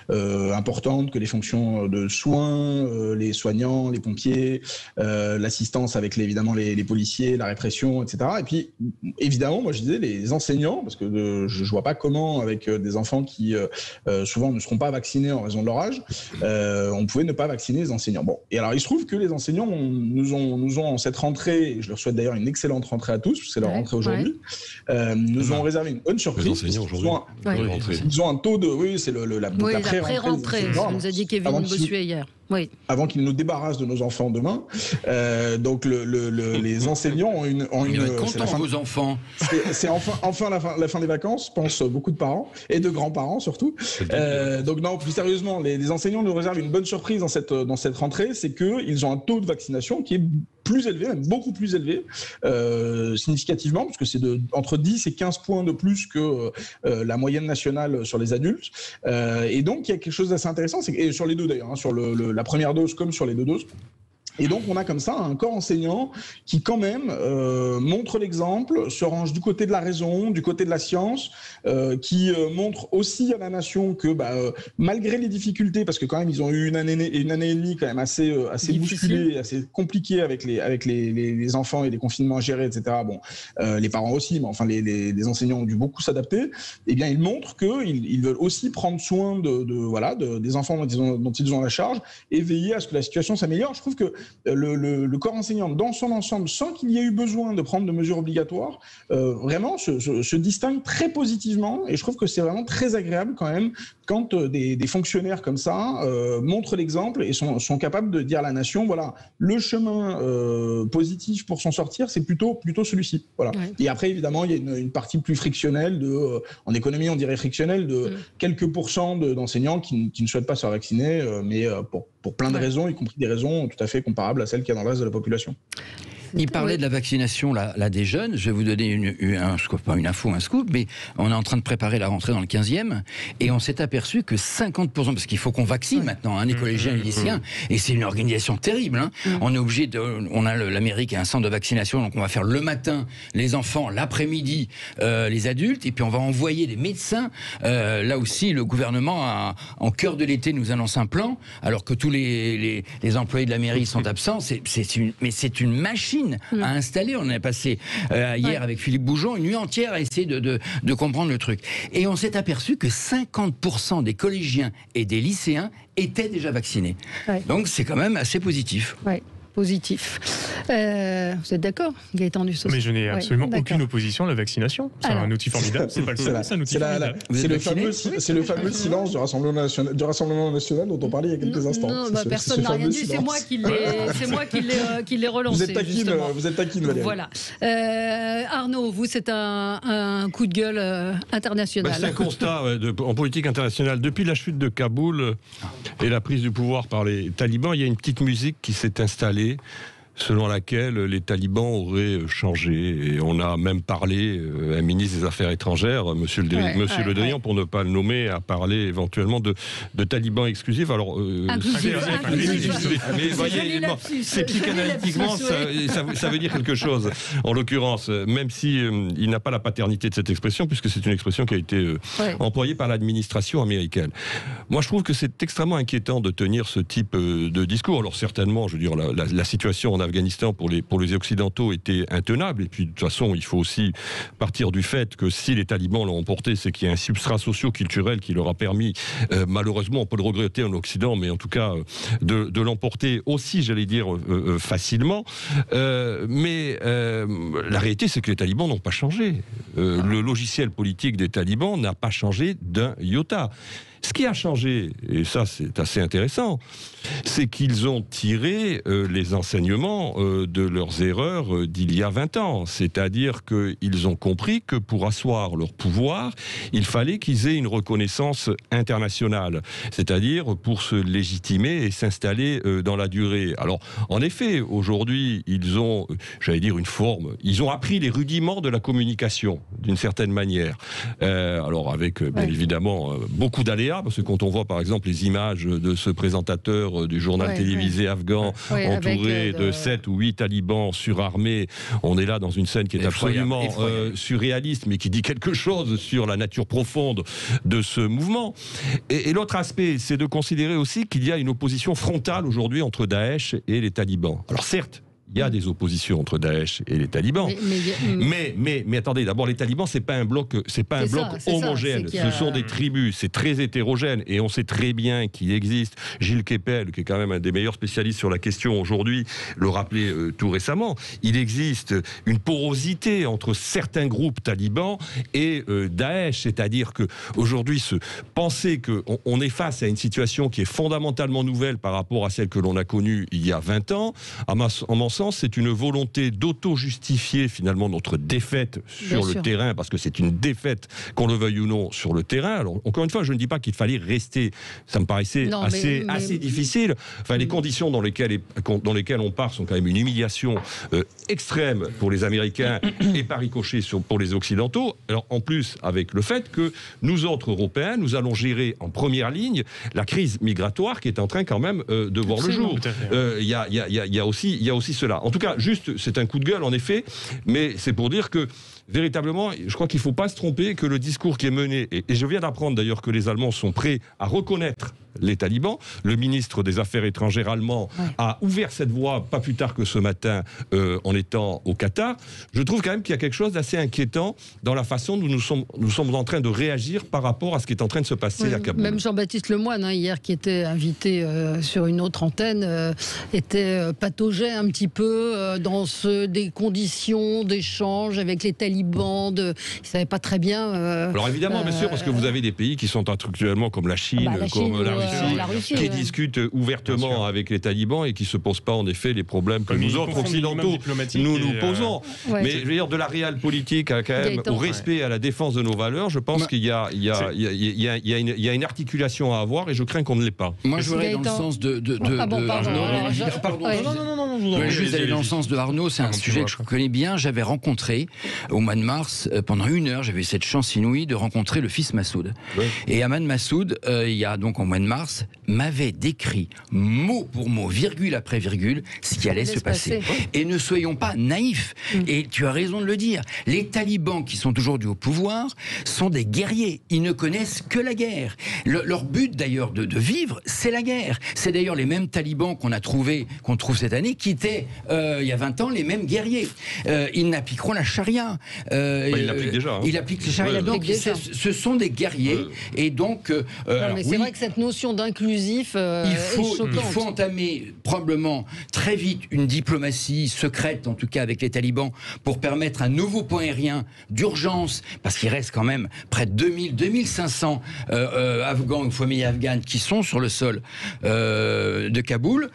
importantes que les fonctions de soins, les soignants, les pompiers, l'assistance avec évidemment les policiers, la répression, etc. Et puis évidemment, moi je disais les enseignants, parce que je vois pas comment avec des enfants qui souvent ne seront pas vaccinés en raison de leur âge, on pouvait ne pas vacciner les enseignants. Bon, et alors il se trouve que les enseignants nous ont en cette rentrée, je leur souhaite d'ailleurs une excellente rentrée à tous, c'est leur rentrée aujourd'hui, nous ont réservé une bonne surprise. Les enseignants aujourd'hui. Ils ont un taux de... Oui, c'est la pré-rentrée. Ça nous a dit Kevin Bossuet hier. Oui. Avant qu'ils nous débarrassent de nos enfants demain. Donc les enseignants ont une... Ils vont être contents, vos enfants. C'est enfin la fin des vacances, pensent beaucoup de parents, et de grands-parents surtout. Donc non, plus sérieusement, les enseignants nous réservent une bonne surprise dans cette rentrée, c'est qu'ils ont un taux de vaccination qui est plus élevé, même beaucoup plus élevé, significativement, parce que c'est entre 10 et 15 points de plus que la moyenne nationale sur les adultes. Et donc, il y a quelque chose d'assez intéressant, et sur les deux d'ailleurs, sur la première dose comme sur les deux doses, Et donc, on a comme ça un corps enseignant qui, quand même, montre l'exemple, se range du côté de la raison, du côté de la science, qui montre aussi à la nation que, malgré les difficultés, parce que quand même, ils ont eu une année et demie quand même assez bousculée, assez compliquée avec les enfants et les confinements à gérer, etc. Bon, les parents aussi, mais enfin, les enseignants ont dû beaucoup s'adapter. Eh bien, ils montrent qu'ils veulent aussi prendre soin des enfants dont ils ont la charge et veiller à ce que la situation s'améliore. Je trouve que le corps enseignant dans son ensemble, sans qu'il y ait eu besoin de prendre de mesures obligatoires, vraiment se distingue très positivement, et je trouve que c'est vraiment très agréable quand même quand des fonctionnaires comme ça montrent l'exemple et sont capables de dire à la nation, voilà, le chemin positif pour s'en sortir, c'est plutôt celui-ci. Voilà. Ouais. Et après, évidemment, il y a une partie plus frictionnelle, en économie, on dirait frictionnelle, de quelques pourcents d'enseignants qui ne souhaitent pas se faire vacciner, mais pour plein de raisons, y compris des raisons tout à fait comparables à celles qu'il y a dans le reste de la population. Il parlait de la vaccination là des jeunes. Je vais vous donner pas une info, un scoop, mais on est en train de préparer la rentrée dans le 15e et on s'est aperçu que 50%, parce qu'il faut qu'on vaccine maintenant, les collégiens et les lycéens, et c'est une organisation terrible. On est obligé l'Amérique a un centre de vaccination, donc on va faire le matin les enfants, l'après-midi les adultes, et puis on va envoyer des médecins. Là aussi, le gouvernement en cœur de l'été nous annonce un plan, alors que tous les employés de la mairie sont absents. C'est une machine à installer. On a passé hier avec Philippe Boujon une nuit entière à essayer de comprendre le truc. Et on s'est aperçu que 50% des collégiens et des lycéens étaient déjà vaccinés. Donc c'est quand même assez positif. Positif. Vous êtes d'accord, Gaëtan Dussault? Mais je n'ai absolument aucune opposition à la vaccination. C'est un outil formidable. C'est pas le seul, c'est un outil formidable. C'est le fameux silence du Rassemblement national dont on parlait il y a quelques instants. Non, personne n'a rien dit. C'est moi qui l'ai relancé. Vous êtes taquine, Valérie. Voilà. Arnaud, vous, c'est un coup de gueule international. C'est un constat en politique internationale. Depuis la chute de Kaboul et la prise du pouvoir par les talibans, il y a une petite musique qui s'est installée selon laquelle les talibans auraient changé. Et on a même parlé, un ministre des Affaires étrangères, Monsieur Le Drian, pour ne pas le nommer, a parlé éventuellement de talibans exclusifs. Alors, mais voyez, c'est psychanalytiquement, ça veut dire quelque chose. En l'occurrence, même si il n'a pas la paternité de cette expression, puisque c'est une expression qui a été employée par l'administration américaine. Moi, je trouve que c'est extrêmement inquiétant de tenir ce type de discours. Alors, certainement, je veux dire, la situation en Afghanistan pour les Occidentaux était intenable. Et puis, de toute façon, il faut aussi partir du fait que si les talibans l'ont emporté, c'est qu'il y a un substrat socio-culturel qui leur a permis, malheureusement, on peut le regretter en Occident, mais en tout cas, de l'emporter aussi, j'allais dire, facilement. Mais la réalité, c'est que les talibans n'ont pas changé. Le logiciel politique des talibans n'a pas changé d'un iota. Ce qui a changé, et ça c'est assez intéressant, c'est qu'ils ont tiré les enseignements de leurs erreurs d'il y a 20 ans. C'est-à-dire qu'ils ont compris que pour asseoir leur pouvoir, il fallait qu'ils aient une reconnaissance internationale. C'est-à-dire pour se légitimer et s'installer dans la durée. Alors, en effet, aujourd'hui, ils ont, j'allais dire, une forme. Ils ont appris les rudiments de la communication, d'une certaine manière. Alors, avec, bien évidemment, beaucoup d'aléas. Parce que quand on voit par exemple les images de ce présentateur du journal télévisé afghan entouré de 7 ou 8 talibans surarmés, on est là dans une scène qui est absolument surréaliste, mais qui dit quelque chose sur la nature profonde de ce mouvement. Et l'autre aspect, c'est de considérer aussi qu'il y a une opposition frontale aujourd'hui entre Daesh et les talibans. Alors certes, il y a des oppositions entre Daesh et les talibans. Mais attendez, d'abord, les talibans, c'est pas un bloc homogène. Ce sont des tribus, c'est très hétérogène. Et on sait très bien qu'il existe, Gilles Kepel, qui est quand même un des meilleurs spécialistes sur la question aujourd'hui, le rappelait tout récemment, il existe une porosité entre certains groupes talibans et Daesh. C'est-à-dire qu'aujourd'hui, penser qu'on est face à une situation qui est fondamentalement nouvelle par rapport à celle que l'on a connue il y a 20 ans, en m'en sens, c'est une volonté d'auto-justifier finalement notre défaite sur le terrain, parce que c'est une défaite, qu'on le veuille ou non, sur le terrain. Alors, encore une fois, je ne dis pas qu'il fallait rester. Ça me paraissait assez difficile. Enfin, les conditions dans lesquelles on part sont quand même une humiliation extrême pour les Américains et par ricochet pour les Occidentaux. Alors, en plus, avec le fait que nous autres Européens, nous allons gérer en première ligne la crise migratoire qui est en train quand même de voir le jour. Il y a aussi cela. En tout cas, juste, c'est un coup de gueule en effet, mais c'est pour dire que véritablement, je crois qu'il ne faut pas se tromper, que le discours qui est mené, et je viens d'apprendre d'ailleurs que les Allemands sont prêts à reconnaître les talibans. Le ministre des Affaires étrangères allemand a ouvert cette voie pas plus tard que ce matin en étant au Qatar. Je trouve quand même qu'il y a quelque chose d'assez inquiétant dans la façon dont nous sommes en train de réagir par rapport à ce qui est en train de se passer à Kaboul. Même Jean-Baptiste Lemoyne, hier, qui était invité sur une autre antenne, pataugeait un petit peu dans des conditions d'échange avec les talibans. Il ne savait pas très bien... Alors évidemment, bien sûr, parce que vous avez des pays qui sont actuellement comme la Chine, comme la Russie, qui discutent ouvertement avec les talibans et qui ne se posent pas en effet les problèmes que nous autres occidentaux nous posons. Mais je veux dire, de la réelle politique quand même au respect, à la défense de nos valeurs, je pense qu'il y a une articulation à avoir et je crains qu'on ne l'ait pas. Moi je voudrais dans le sens de Arnaud, c'est un sujet que je connais bien. J'avais rencontré au mois de mars, pendant 1 heure, j'avais eu cette chance inouïe de rencontrer le fils Massoud. Et Ahmad Massoud, il y a donc en mois de mars, m'avait décrit mot pour mot, virgule après virgule, ce qui allait se passer. Et ne soyons pas naïfs. Et tu as raison de le dire. Les talibans qui sont aujourd'hui au pouvoir sont des guerriers. Ils ne connaissent que la guerre. Leur but d'ailleurs de vivre, c'est la guerre. C'est d'ailleurs les mêmes talibans qu'on trouve cette année, qui étaient il y a 20 ans les mêmes guerriers. Ils n'appliqueront la charia. Ils l'appliquent déjà. Ils appliquent la charia. Donc ce sont des guerriers. Et donc... mais c'est vrai que cette notion d'inclusif est choquante. Il faut entamer probablement très vite une diplomatie secrète, en tout cas avec les talibans, pour permettre un nouveau pont aérien d'urgence, parce qu'il reste quand même près de 2500 Afghans ou familles afghanes qui sont sur le sol de Kaboul.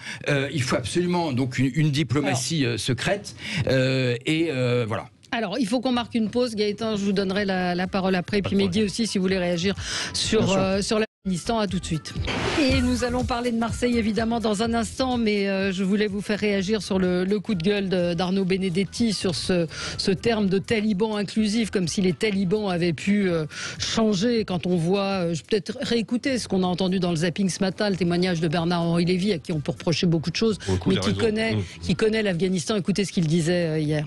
Il faut absolument donc une diplomatie secrète et voilà. Alors, il faut qu'on marque une pause. Gaëtan, je vous donnerai la parole après. Et puis Mehdi aussi, si vous voulez réagir sur l'Afghanistan. À tout de suite. Et nous allons parler de Marseille, évidemment, dans un instant. Mais je voulais vous faire réagir sur le coup de gueule d'Arnaud Benedetti sur ce terme de taliban inclusif, comme si les talibans avaient pu changer. Quand on voit, je vais peut-être réécouter ce qu'on a entendu dans le zapping ce matin, le témoignage de Bernard-Henri Lévy, à qui on peut reprocher beaucoup de choses, mais qui connaît l'Afghanistan. Écoutez ce qu'il disait hier.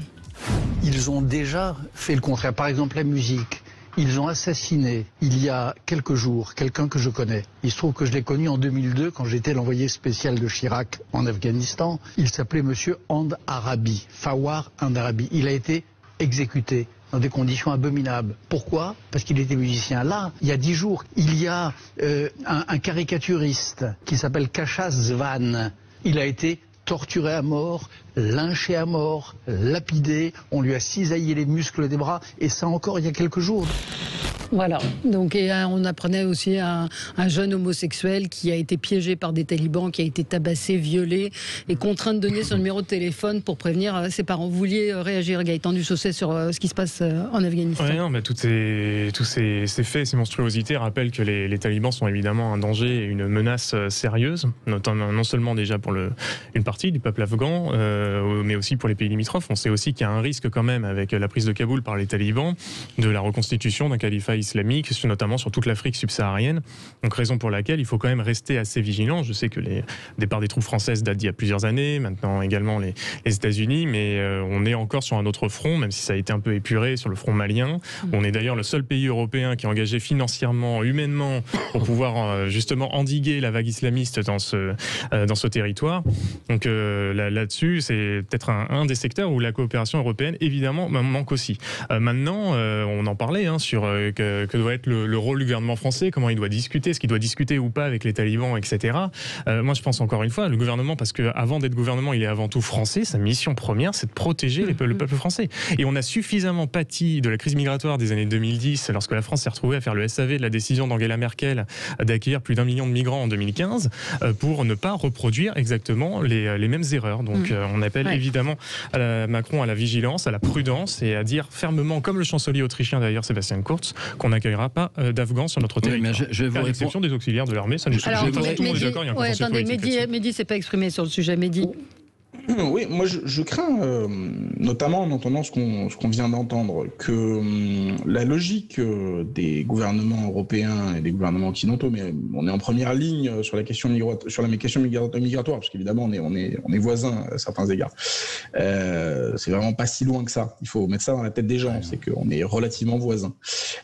Ils ont déjà fait le contraire. Par exemple, la musique. Ils ont assassiné, il y a quelques jours, quelqu'un que je connais. Il se trouve que je l'ai connu en 2002, quand j'étais l'envoyé spécial de Chirac en Afghanistan. Il s'appelait monsieur And Arabi, Fawar And Arabi. Il a été exécuté dans des conditions abominables. Pourquoi? Parce qu'il était musicien. Là, il y a 10 jours, il y a un caricaturiste qui s'appelle Kashas Zvan. Il a été torturé à mort, lynché à mort, lapidé, on lui a cisaillé les muscles des bras, et ça encore il y a quelques jours. Voilà, donc on apprenait aussi un jeune homosexuel qui a été piégé par des talibans, qui a été tabassé, violé et contraint de donner son numéro de téléphone pour prévenir ses parents. Vous vouliez réagir, Gaëtan Duchosset, sur ce qui se passe en Afghanistan? Oui, non, mais tous ces faits, ces monstruosités rappellent que les talibans sont évidemment un danger et une menace sérieuse, notamment non seulement déjà pour une partie du peuple afghan, mais aussi pour les pays limitrophes. On sait aussi qu'il y a un risque quand même avec la prise de Kaboul par les talibans de la reconstitution d'un califat islamique, notamment sur toute l'Afrique subsaharienne. Donc raison pour laquelle il faut quand même rester assez vigilant. Je sais que les départs des troupes françaises datent d'il y a plusieurs années, maintenant également les États-Unis, mais on est encore sur un autre front, même si ça a été un peu épuré sur le front malien. On est d'ailleurs le seul pays européen qui est engagé financièrement, humainement, pour pouvoir justement endiguer la vague islamiste dans ce territoire. Donc là-dessus, c'est peut-être un des secteurs où la coopération européenne, évidemment, manque aussi. Maintenant, on en parlait sur que doit être le rôle du gouvernement français, comment il doit discuter, ce qu'il doit discuter ou pas avec les talibans, etc. Moi, je pense encore une fois, le gouvernement, parce qu'avant d'être gouvernement, il est avant tout français, sa mission première, c'est de protéger le peuple français. Et on a suffisamment pâti de la crise migratoire des années 2010, lorsque la France s'est retrouvée à faire le SAV de la décision d'Angela Merkel d'accueillir plus d'1 million de migrants en 2015, pour ne pas reproduire exactement les mêmes erreurs. Donc on appelle évidemment Macron à la vigilance, à la prudence et à dire fermement, comme le chancelier autrichien d'ailleurs Sébastien Kurz, qu'on n'accueillera pas d'Afghans sur notre territoire. Je vous à l'exception des auxiliaires de l'armée, ça nous suffit. Tout le monde est d'accord, il y a un consensus politique. Mehdi s'est pas exprimé sur le sujet. Mehdi. Oui, moi je crains, notamment en entendant ce qu'on vient d'entendre, que la logique des gouvernements européens et des gouvernements occidentaux, mais on est en première ligne sur la question migratoire, parce qu'évidemment on est voisins à certains égards. C'est vraiment pas si loin que ça. Il faut mettre ça dans la tête des gens, c'est qu'on est relativement voisins.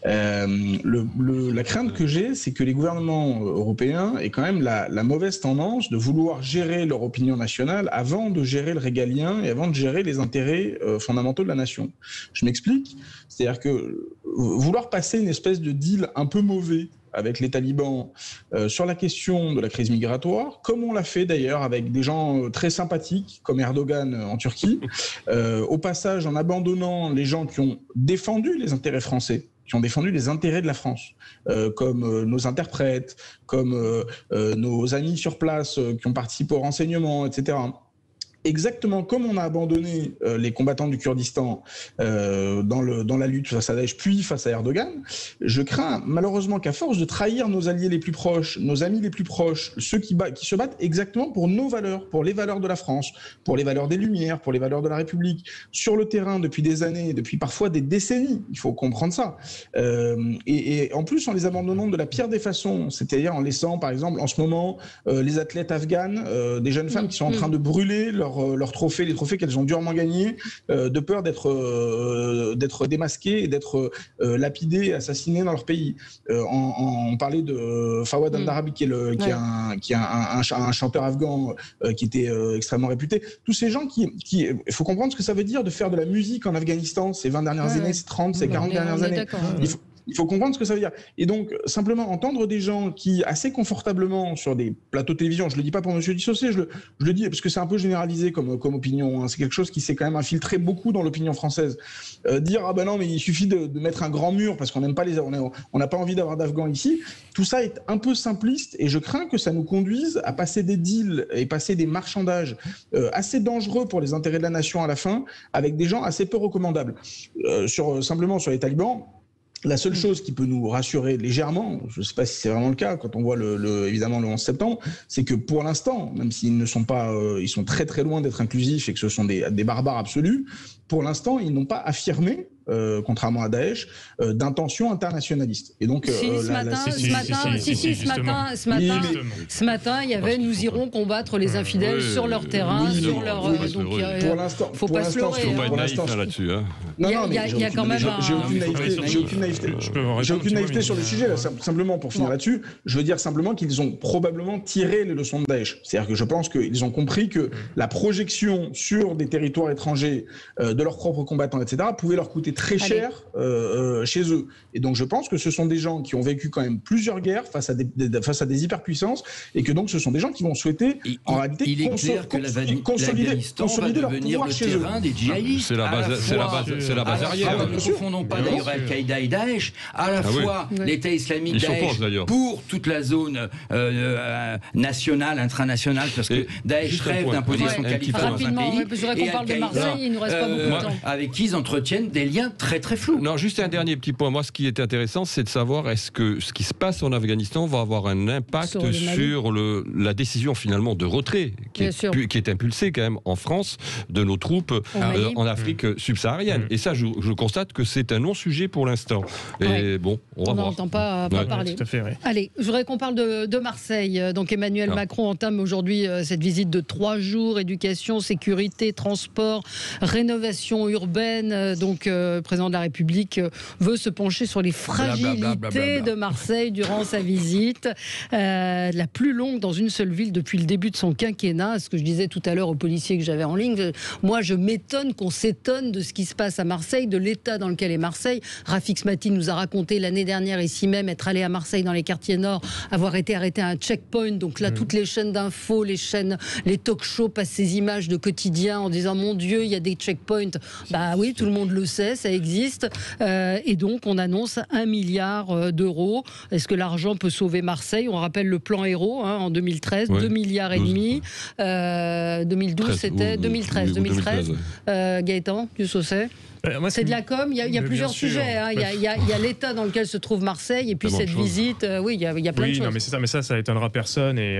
La crainte que j'ai, c'est que les gouvernements européens aient quand même la mauvaise tendance de vouloir gérer leur opinion nationale avant de gérer le régalien et avant de gérer les intérêts fondamentaux de la nation. Je m'explique, c'est-à-dire que vouloir passer une espèce de deal un peu mauvais avec les talibans sur la question de la crise migratoire, comme on l'a fait d'ailleurs avec des gens très sympathiques comme Erdogan en Turquie, au passage en abandonnant les gens qui ont défendu les intérêts français, qui ont défendu les intérêts de la France, comme nos interprètes, comme nos amis sur place qui ont participé au renseignement, etc. Exactement comme on a abandonné les combattants du Kurdistan dans la lutte face à Daesh, puis face à Erdogan, je crains malheureusement qu'à force de trahir nos alliés les plus proches, nos amis les plus proches, ceux qui se battent exactement pour nos valeurs, pour les valeurs de la France, pour les valeurs des Lumières, pour les valeurs de la République, sur le terrain depuis des années, depuis parfois des décennies, il faut comprendre ça. Et en plus en les abandonnant de la pire des façons, c'est-à-dire en laissant par exemple en ce moment les athlètes afghanes, des jeunes femmes qui sont en train de brûler leurs trophées, les trophées qu'elles ont durement gagnés, de peur d'être démasquées et d'être lapidées, assassinées dans leur pays. On parlait de Fawad Al-Darabi, qui est un chanteur afghan qui était extrêmement réputé. Tous ces gens il faut comprendre ce que ça veut dire de faire de la musique en Afghanistan ces 20 dernières années, ces 30, ces 40 dernières années. Il faut comprendre ce que ça veut dire. Et donc, simplement entendre des gens qui, assez confortablement, sur des plateaux de télévision, je ne le dis pas pour M. Dissocé, je le dis parce que c'est un peu généralisé comme opinion, hein. C'est quelque chose qui s'est quand même infiltré beaucoup dans l'opinion française. Dire, ah ben non, mais il suffit de mettre un grand mur parce qu'on n'aime pas on n'a pas envie d'avoir d'Afghans ici, tout ça est un peu simpliste et je crains que ça nous conduise à passer des deals et passer des marchandages assez dangereux pour les intérêts de la nation à la fin, avec des gens assez peu recommandables. Simplement sur les talibans, la seule chose qui peut nous rassurer légèrement, je ne sais pas si c'est vraiment le cas quand on voit évidemment le 11 septembre, c'est que pour l'instant, même s'ils ne sont pas, ils sont très très loin d'être inclusifs et que ce sont des barbares absolus, pour l'instant ils n'ont pas affirmé, contrairement à Daesh, d'intention internationaliste. Et donc ce matin, il y avait nous irons combattre les infidèles sur leur terrain, sur leur. Pour l'instant, faut pas se leurrer. Faut pas être naïf là-dessus. Non, il y a quand même. J'ai aucune naïveté sur le sujet. Là, simplement pour finir là-dessus, je veux dire simplement qu'ils ont probablement tiré les leçons de Daesh. C'est-à-dire que je pense qu'ils ont compris que la projection sur des territoires étrangers de leurs propres combattants, etc., pouvait leur coûter très cher chez eux. Et donc je pense que ce sont des gens qui ont vécu quand même plusieurs guerres face à des hyperpuissances et que donc ce sont des gens qui vont souhaiter en réalité consolider leur pouvoir chez eux. Des djihadistes. C'est la base arrière. Ne confondons pas d'ailleurs Al-Qaïda et Daesh. À la fois l'État islamique Daesh pour toute la zone nationale, intranationale, parce que Daesh rêve d'imposer son califat dans un pays. Je voudrais qu'on parle de Marseille, il nous reste pas beaucoup de temps. Avec qui ils entretiennent des liens très très flous. Non, juste un dernier petit point. Moi, ce qui était intéressant, c'est de savoir est-ce que ce qui se passe en Afghanistan va avoir un impact sur la décision finalement de retrait qui est impulsée quand même en France de nos troupes en Afrique subsaharienne. Et ça, je constate que c'est un non-sujet pour l'instant. Et bon, on va voir. On n'entend pas parler. Tout à fait, Allez, je voudrais qu'on parle de Marseille. Donc Emmanuel Macron entame aujourd'hui cette visite de 3 jours, éducation, sécurité, transport, rénovation régénération urbaine. Donc, le président de la République veut se pencher sur les fragilités de Marseille durant sa visite, la plus longue dans une seule ville depuis le début de son quinquennat. Ce que je disais tout à l'heure aux policiers que j'avais en ligne, moi je m'étonne qu'on s'étonne de ce qui se passe à Marseille, de l'état dans lequel est Marseille. Rafik Smati nous a raconté l'année dernière ici même être allé à Marseille dans les quartiers nord, avoir été arrêté à un checkpoint. Donc là, toutes les chaînes d'infos, les talk-shows passent ces images de quotidien en disant mon Dieu, il y a des checkpoints. Bah oui, tout le monde le sait, ça existe. Et donc on annonce 1 milliard d'euros. Est-ce que l'argent peut sauver Marseille? On rappelle le plan Héros en 2013, 2 milliards et demi. 2012, c'était 2013. Gaëtan Dussaucet. C'est de la com, il y a plusieurs sujets. Il y a l'état dans lequel se trouve Marseille et puis cette visite. Il y a plein de choses. Non, mais c'est ça, mais ça étonnera personne et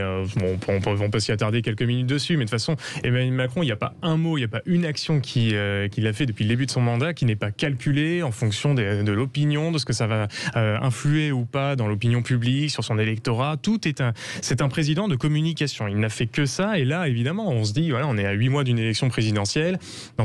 on peut s'y attarder quelques minutes dessus. Mais de toute façon, Emmanuel Macron, il n'y a pas un mot, il n'y a pas une action qu'il a fait depuis le début de son mandat qui n'est pas calculée en fonction de l'opinion, de ce que ça va influer ou pas dans l'opinion publique, sur son électorat. C'est un président de communication. Il n'a fait que ça. Et là, évidemment, on se dit, voilà, on est à 8 mois d'une élection présidentielle dans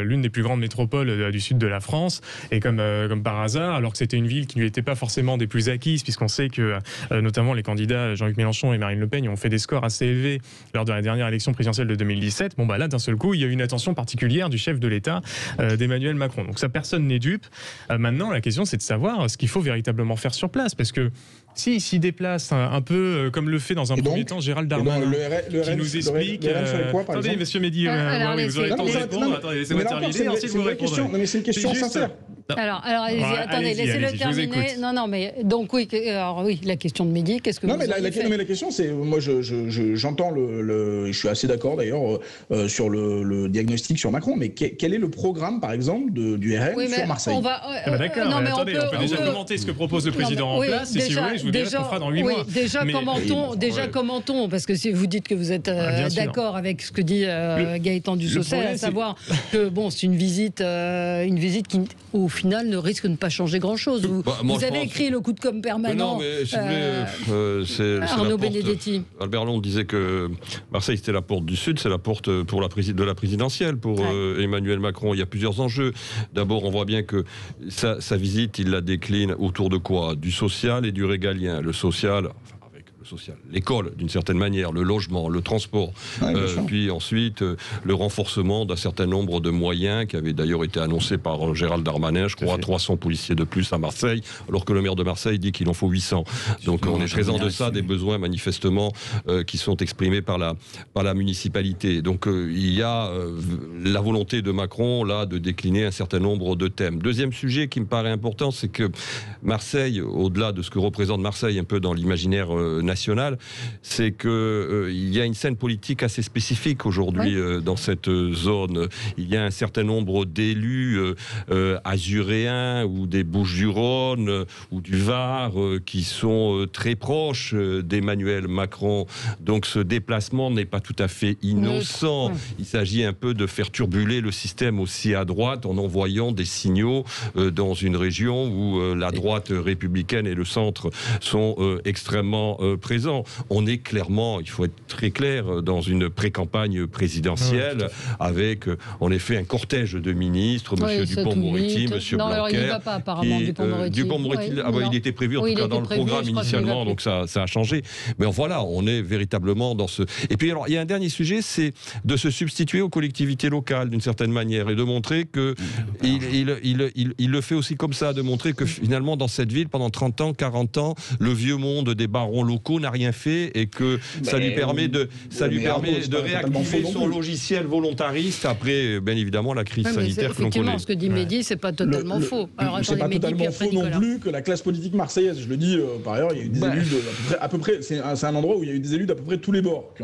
l'une des plus grandes métropoles du sud de la France, et comme par hasard, alors que c'était une ville qui ne lui était pas forcément des plus acquises, puisqu'on sait que notamment les candidats Jean-Luc Mélenchon et Marine Le Pen ont fait des scores assez élevés lors de la dernière élection présidentielle de 2017. Bon, bah là, d'un seul coup, il y a eu une attention particulière du chef de l'État, d'Emmanuel Macron. Donc ça, personne n'est dupe. Maintenant, la question, c'est de savoir ce qu'il faut véritablement faire sur place, parce que s'il déplace un peu comme le fait dans un premier temps Gérald Darmanin, qui nous explique... Attendez, monsieur Mehdi, vous aurez le temps de répondre. Attendez, laissez-moi terminer, ensuite vous répondrez. Mais c'est une question sincère. Alors allez-y, attendez, laissez-le terminer. Non, mais donc oui, la question de Mehdi, qu'est-ce que vous avez fait ? Mais la question, c'est, moi, j'entends je suis assez d'accord d'ailleurs sur le diagnostic sur Macron, mais quel est le programme, par exemple, du RN sur Marseille ? D'accord, mais attendez, on peut déjà commenter ce que propose le président en place, et si vous voulez, je vous dirai ce qu'on fera dans 8 mois. Commentons, parce que si vous dites que vous êtes d'accord avec ce que dit Gaëtan Dussaucet, à savoir que bon, c'est une visite qui, au final, ne risque de ne pas changer grand-chose. Vous avez écrit le coup de com' permanent. Non, mais si vous voulez, Arnaud Benedetti. Albert Londres disait que Marseille, c'était la porte du Sud, c'est la porte de la présidentielle pour Emmanuel Macron. Il y a plusieurs enjeux. D'abord, on voit bien que sa visite, il la décline autour de quoi ? Du social et du régalien. Le social... l'école d'une certaine manière, le logement, le transport, puis ensuite le renforcement d'un certain nombre de moyens qui avaient d'ailleurs été annoncés par Gérald Darmanin, je crois 300 policiers de plus à Marseille, alors que le maire de Marseille dit qu'il en faut 800. Donc on est très en deçà des besoins manifestement qui sont exprimés par la municipalité. Donc il y a la volonté de Macron là de décliner un certain nombre de thèmes. Deuxième sujet qui me paraît important, c'est que Marseille, au-delà de ce que représente Marseille un peu dans l'imaginaire national, c'est qu'il y a une scène politique assez spécifique aujourd'hui dans cette zone. Il y a un certain nombre d'élus azuréens ou des Bouches-du-Rhône ou du Var qui sont très proches d'Emmanuel Macron. Donc ce déplacement n'est pas tout à fait innocent. Il s'agit un peu de faire turbuler le système aussi à droite en envoyant des signaux dans une région où la droite républicaine et le centre sont extrêmement présent. On est clairement, il faut être très clair, dans une pré-campagne présidentielle avec en effet un cortège de ministres, M. Dupond-Moretti, M. Blanquer. Non, il ne va pas apparemment, Dupond-Moretti. Dupond-Moretti, il était prévu en tout cas dans le programme initialement, donc ça a changé. Mais voilà, on est véritablement dans ce... Et puis alors, il y a un dernier sujet, c'est de se substituer aux collectivités locales d'une certaine manière et de montrer que il le fait aussi comme ça, de montrer que finalement dans cette ville, pendant 30 ans, 40 ans, le vieux monde des barons locaux n'a rien fait et que ça lui permet de réactiver son logiciel volontariste après, bien évidemment, la crise sanitaire que l'on connaît. Effectivement, ce que dit Mehdi, c'est pas totalement faux. Alors, c'est pas totalement faux non plus que la classe politique marseillaise, je le dis par ailleurs, il y a eu des élus à peu près, c'est un endroit où il y a eu des élus d'à peu près tous les bords qui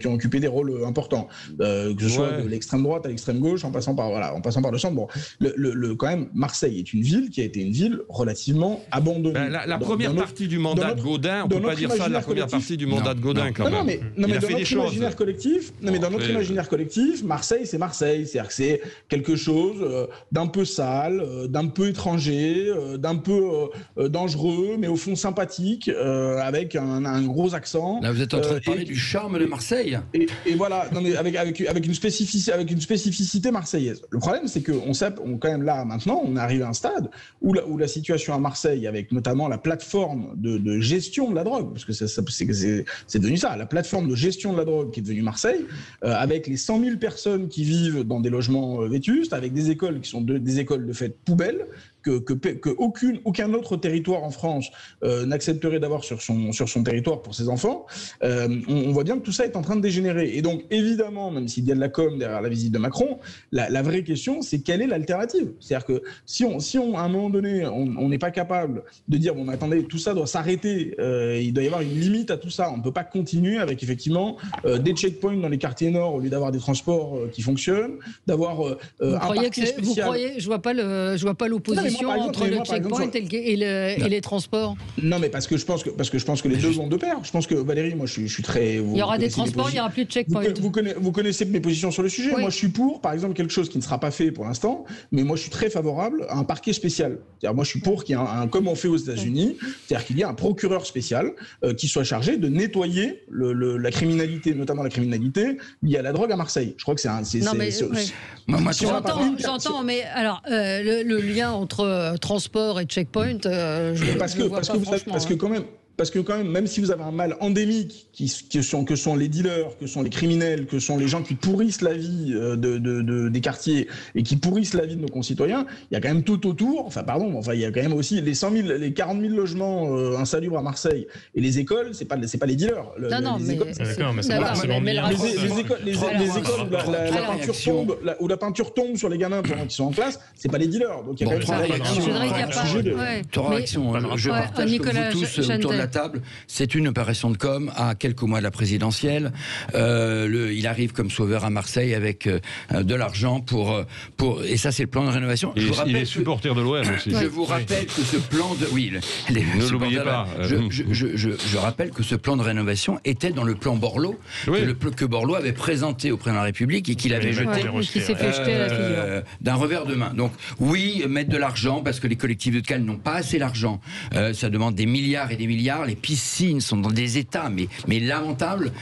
ont occupé des rôles importants, que ce soit de l'extrême droite à l'extrême gauche, en passant par le centre. Bon, quand même, Marseille est une ville qui a été une ville relativement abandonnée. La première partie du mandat de Gaudin, on ne peut pas dire ça ça la première partie du mandat de Gaudin, quand même. Non, mais dans notre imaginaire collectif, dans notre imaginaire collectif, Marseille, c'est Marseille. C'est-à-dire que c'est quelque chose d'un peu sale, d'un peu étranger, d'un peu dangereux, mais au fond sympathique, avec un gros accent. Là, vous êtes en train de parler du charme de Marseille. Et voilà, non, mais avec une spécificité marseillaise. Le problème, c'est qu'on quand même là, maintenant, on est arrivé à un stade où la situation à Marseille, avec notamment la plateforme de gestion de la drogue, parce que c'est devenu ça, la plateforme de gestion de la drogue qui est devenue Marseille, avec les 100 000 personnes qui vivent dans des logements vétustes, avec des écoles qui sont des écoles de fait poubelles, aucun autre territoire en France n'accepterait d'avoir sur son territoire pour ses enfants. On voit bien que tout ça est en train de dégénérer. Et donc, évidemment, même s'il y a de la com derrière la visite de Macron, la vraie question, c'est quelle est l'alternative ? C'est-à-dire que si à un moment donné, on n'est pas capable de dire, bon, mais attendez, tout ça doit s'arrêter, il doit y avoir une limite à tout ça. On ne peut pas continuer avec, effectivement, des checkpoints dans les quartiers nord au lieu d'avoir des transports qui fonctionnent, d'avoir un parquet spécial. Vous croyez, je vois pas l'opposition entre le checkpoint et les transports. Non, mais parce que je pense que les deux vont de pair. Je pense que Valérie, moi, je suis très. Il y aura des transports, il n'y aura plus de checkpoint. Vous connaissez mes positions sur le sujet. Oui. Moi, je suis pour, par exemple, quelque chose qui ne sera pas fait pour l'instant, mais moi, je suis très favorable à un parquet spécial. C'est-à-dire, moi, je suis pour qu'il y ait comme on fait aux États-Unis, c'est-à-dire qu'il y ait un procureur spécial qui soit chargé de nettoyer la criminalité, notamment la criminalité liée à la drogue à Marseille. Je crois que j'entends, mais alors le lien entre transport et checkpoint, parce que quand même, même si vous avez un mal endémique que sont les dealers, que sont les criminels, que sont les gens qui pourrissent la vie des quartiers et qui pourrissent la vie de nos concitoyens, il y a quand même tout autour. Il y a quand même aussi les 40 000 logements insalubres à Marseille et les écoles. C'est pas les dealers. Les écoles où la peinture tombe sur les gamins pendant qu'ils sont en classe, c'est pas les dealers. Donc il y a quand même trois réactions. Je partage comme vous tous autour de la table. C'est une opération de com à quelques mois de la présidentielle. Il arrive comme sauveur à Marseille avec de l'argent pour et ça c'est le plan de rénovation. Il est supporter de l'OM aussi. Je vous rappelle que ce plan de ne l'oubliez pas. Je rappelle que ce plan de rénovation était dans le plan Borloo que Borloo avait présenté au président de la République et qu'il avait jeté qui s'est fait jeter à la figure d'un revers de main. Donc oui, mettre de l'argent parce que les collectivités locales n'ont pas assez d'argent. Ça demande des milliards et des milliards. Les piscines sont dans des états mais lamentables.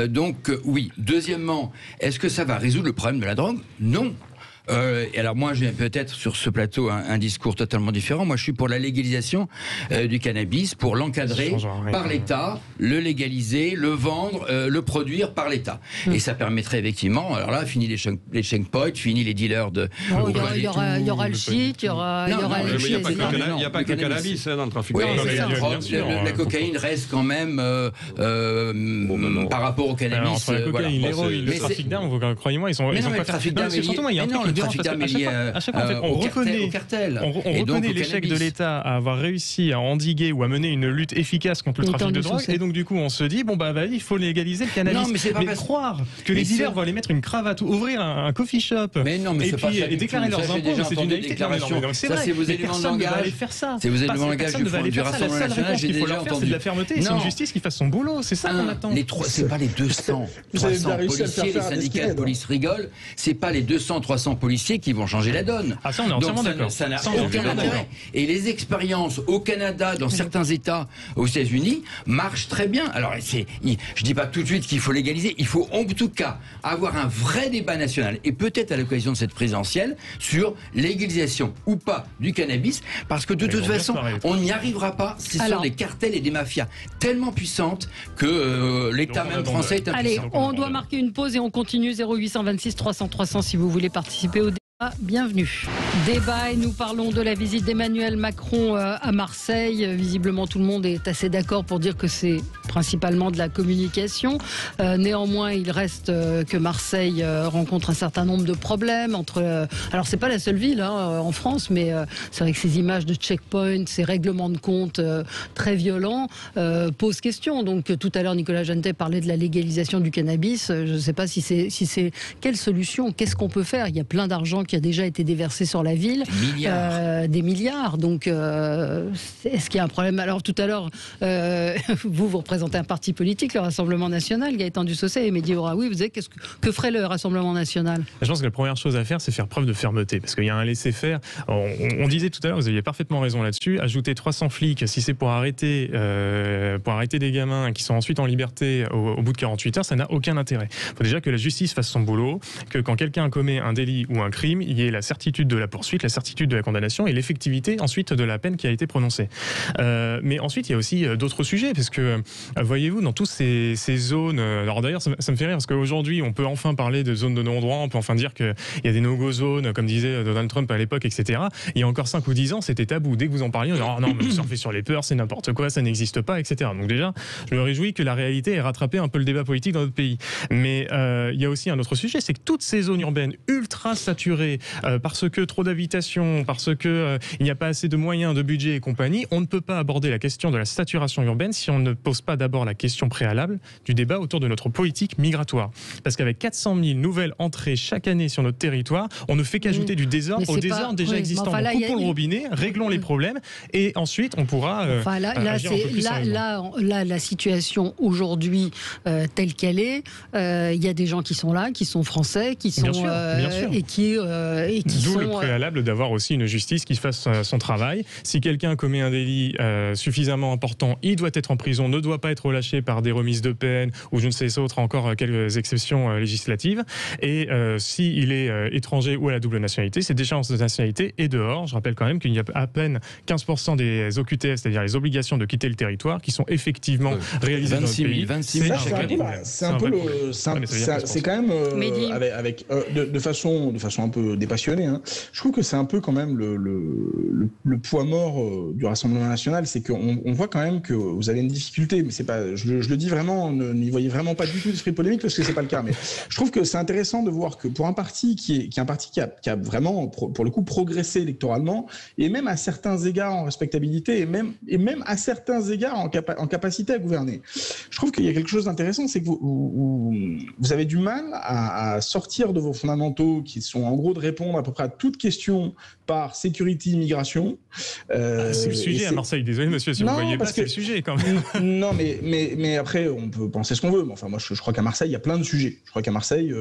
Donc oui. Deuxièmement, est-ce que ça va résoudre le problème de la drogue ? Non. Et alors moi j'ai peut-être sur ce plateau un discours totalement différent. Moi je suis pour la légalisation du cannabis, pour l'encadrer par l'État, le légaliser, le vendre, le produire par l'État. Et ça permettrait effectivement, alors là, fini les checkpoints, fini les dealers de... Il y aura le shit, il y aura il n'y a pas que le cannabis dans le trafic. Oui, la cocaïne reste quand même par rapport au cannabis. Entre la cocaïne, l'héroïne, le trafic d'armes, croyez-moi, ils sont pas... trafic d'armes, à chaque fois, on reconnaît l'échec de l'État à avoir réussi à endiguer ou à mener une lutte efficace contre le trafic de drogue, et donc du coup on se dit il faut légaliser le cannabis. Mais croire que les dealers vont aller mettre une cravate ou ouvrir un coffee shop et déclarer leurs impôts, c'est une déclaration. C'est vrai, mais personne ne va aller faire ça. Personne ne va aller faire ça. La seule réponse qu'il faut leur faire, c'est de la fermeté. C'est une justice qui fasse son boulot. C'est ça qu'on attend. C'est pas les 200, 300 policiers, les syndicats de police rigolent. C'est pas les 200, 300 policiers qui vont changer la donne. Ah ça, on est entièrement d'accord. Ça n'a aucun intérêt. Et les expériences au Canada, dans certains États, aux États-Unis, marchent très bien. Alors, je dis pas tout de suite qu'il faut légaliser. Il faut en tout cas avoir un vrai débat national, et peut-être à l'occasion de cette présidentielle, sur légalisation ou pas du cannabis, parce que de toute façon, on n'y arrivera pas. Ce sont des cartels et des mafias tellement puissantes que l'État même français est impuissant. Allez, on doit marquer une pause et on continue. 0826 300 300 si vous voulez participer au débat. Bienvenue. Débat et nous parlons de la visite d'Emmanuel Macron à Marseille. Visiblement, tout le monde est assez d'accord pour dire que c'est principalement de la communication. Néanmoins, il reste que Marseille rencontre un certain nombre de problèmes. Alors, c'est pas la seule ville en France, mais c'est vrai que ces images de checkpoint, ces règlements de compte très violents posent question. Donc, tout à l'heure, Nicolas Jeantet parlait de la légalisation du cannabis. Je ne sais pas si c'est quelle solution, qu'est-ce qu'on peut faire ? Il y a plein d'argent qui a déjà été déversé sur la ville. Des milliards. Donc, est-ce qu'il y a un problème? Alors, tout à l'heure, vous représentez un parti politique, le Rassemblement National, Gaëtan Dussocet et Mehdi Oraoui. Vous savez, que ferait le Rassemblement National? Je pense que la première chose à faire, c'est faire preuve de fermeté, parce qu'il y a un laisser-faire. On disait tout à l'heure, vous aviez parfaitement raison là-dessus, ajouter 300 flics, si c'est pour arrêter des gamins qui sont ensuite en liberté au bout de 48 heures, ça n'a aucun intérêt. Il faut déjà que la justice fasse son boulot, que quand quelqu'un commet un délit ou un crime, il y ait la certitude de la poursuite, la certitude de la condamnation et l'effectivité ensuite de la peine qui a été prononcée. Mais ensuite, il y a aussi d'autres sujets, parce que, voyez-vous, dans toutes ces zones... Alors d'ailleurs, ça me fait rire, parce qu'aujourd'hui, on peut enfin parler de zones de non-droit, on peut enfin dire qu'il y a des no-go zones, comme disait Donald Trump à l'époque, etc. Il y a encore 5 ou 10 ans, c'était tabou. Dès que vous en parliez, on disait « Oh non, mais vous surfez sur les peurs, c'est n'importe quoi, ça n'existe pas, etc. » Donc déjà, je me réjouis que la réalité ait rattrapé un peu le débat politique dans notre pays. Mais il y a aussi un autre sujet, c'est que toutes ces zones urbaines ultra saturées, parce que trop d'habitations, parce que il n'y a pas assez de moyens, de budget et compagnie, on ne peut pas aborder la question de la saturation urbaine si on ne pose pas d'abord la question préalable du débat autour de notre politique migratoire. Parce qu'avec 400 000 nouvelles entrées chaque année sur notre territoire, on ne fait qu'ajouter du désordre au désordre déjà existant. Enfin, coupons le robinet, réglons les problèmes et ensuite on pourra agir un peu plus sérieusement. Là, la situation aujourd'hui telle qu'elle est, il y a des gens qui sont là, qui sont français, qui sont bien sûr. et qui D'où sont le préalable d'avoir aussi une justice qui fasse son travail. Si quelqu'un commet un délit suffisamment important, il doit être en prison, ne doit pas être relâché par des remises de peine ou je ne sais autre, encore quelques exceptions législatives. Et s'il est étranger ou à la double nationalité, c'est déchéance de nationalité et dehors. Je rappelle quand même qu'il y a à peine 15% des OQTF, c'est-à-dire les obligations de quitter le territoire, qui sont effectivement réalisées dans notre pays. 26 000 chaque année. C'est quand même de façon un peu dépassionnée. Hein. Je trouve que c'est un peu quand même le poids mort du Rassemblement National, c'est qu'on voit quand même que vous avez une difficulté, mais c'est pas, je le dis vraiment, n'y voyez vraiment pas du tout d'esprit polémique parce que c'est pas le cas. Mais je trouve que c'est intéressant de voir que pour un parti qui a vraiment pour le coup progressé électoralement et même à certains égards en respectabilité et même à certains égards en capacité à gouverner, je trouve qu'il y a quelque chose d'intéressant, c'est que vous avez du mal à sortir de vos fondamentaux qui sont en gros de répondre à peu près à toute question par sécurité, immigration. C'est le sujet à Marseille, désolé monsieur, si vous ne voyez pas, c'est le sujet quand même. Non, mais après, on peut penser ce qu'on veut. Mais enfin, moi, je crois qu'à Marseille, il y a plein de sujets. Je crois qu'à Marseille,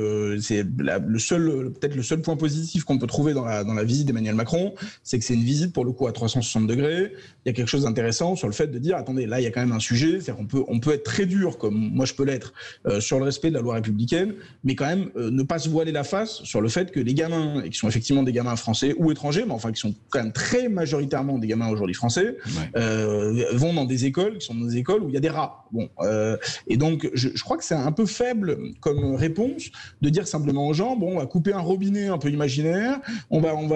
c'est peut-être le seul point positif qu'on peut trouver dans la visite d'Emmanuel Macron, c'est que c'est une visite, pour le coup, à 360 degrés. Il y a quelque chose d'intéressant sur le fait de dire, attendez, là, il y a quand même un sujet. C'est-à-dire qu'on peut être très dur, comme moi, je peux l'être, sur le respect de la loi républicaine, mais quand même ne pas se voiler la face sur le fait que les gamins, et qui sont effectivement des gamins français ou étrangers, mais enfin qui sont quand même très majoritairement des gamins aujourd'hui français, vont dans des écoles qui sont des écoles où il y a des rats. Bon, et donc je crois que c'est un peu faible comme réponse de dire simplement aux gens, bon, on va couper un robinet un peu imaginaire, on va avoir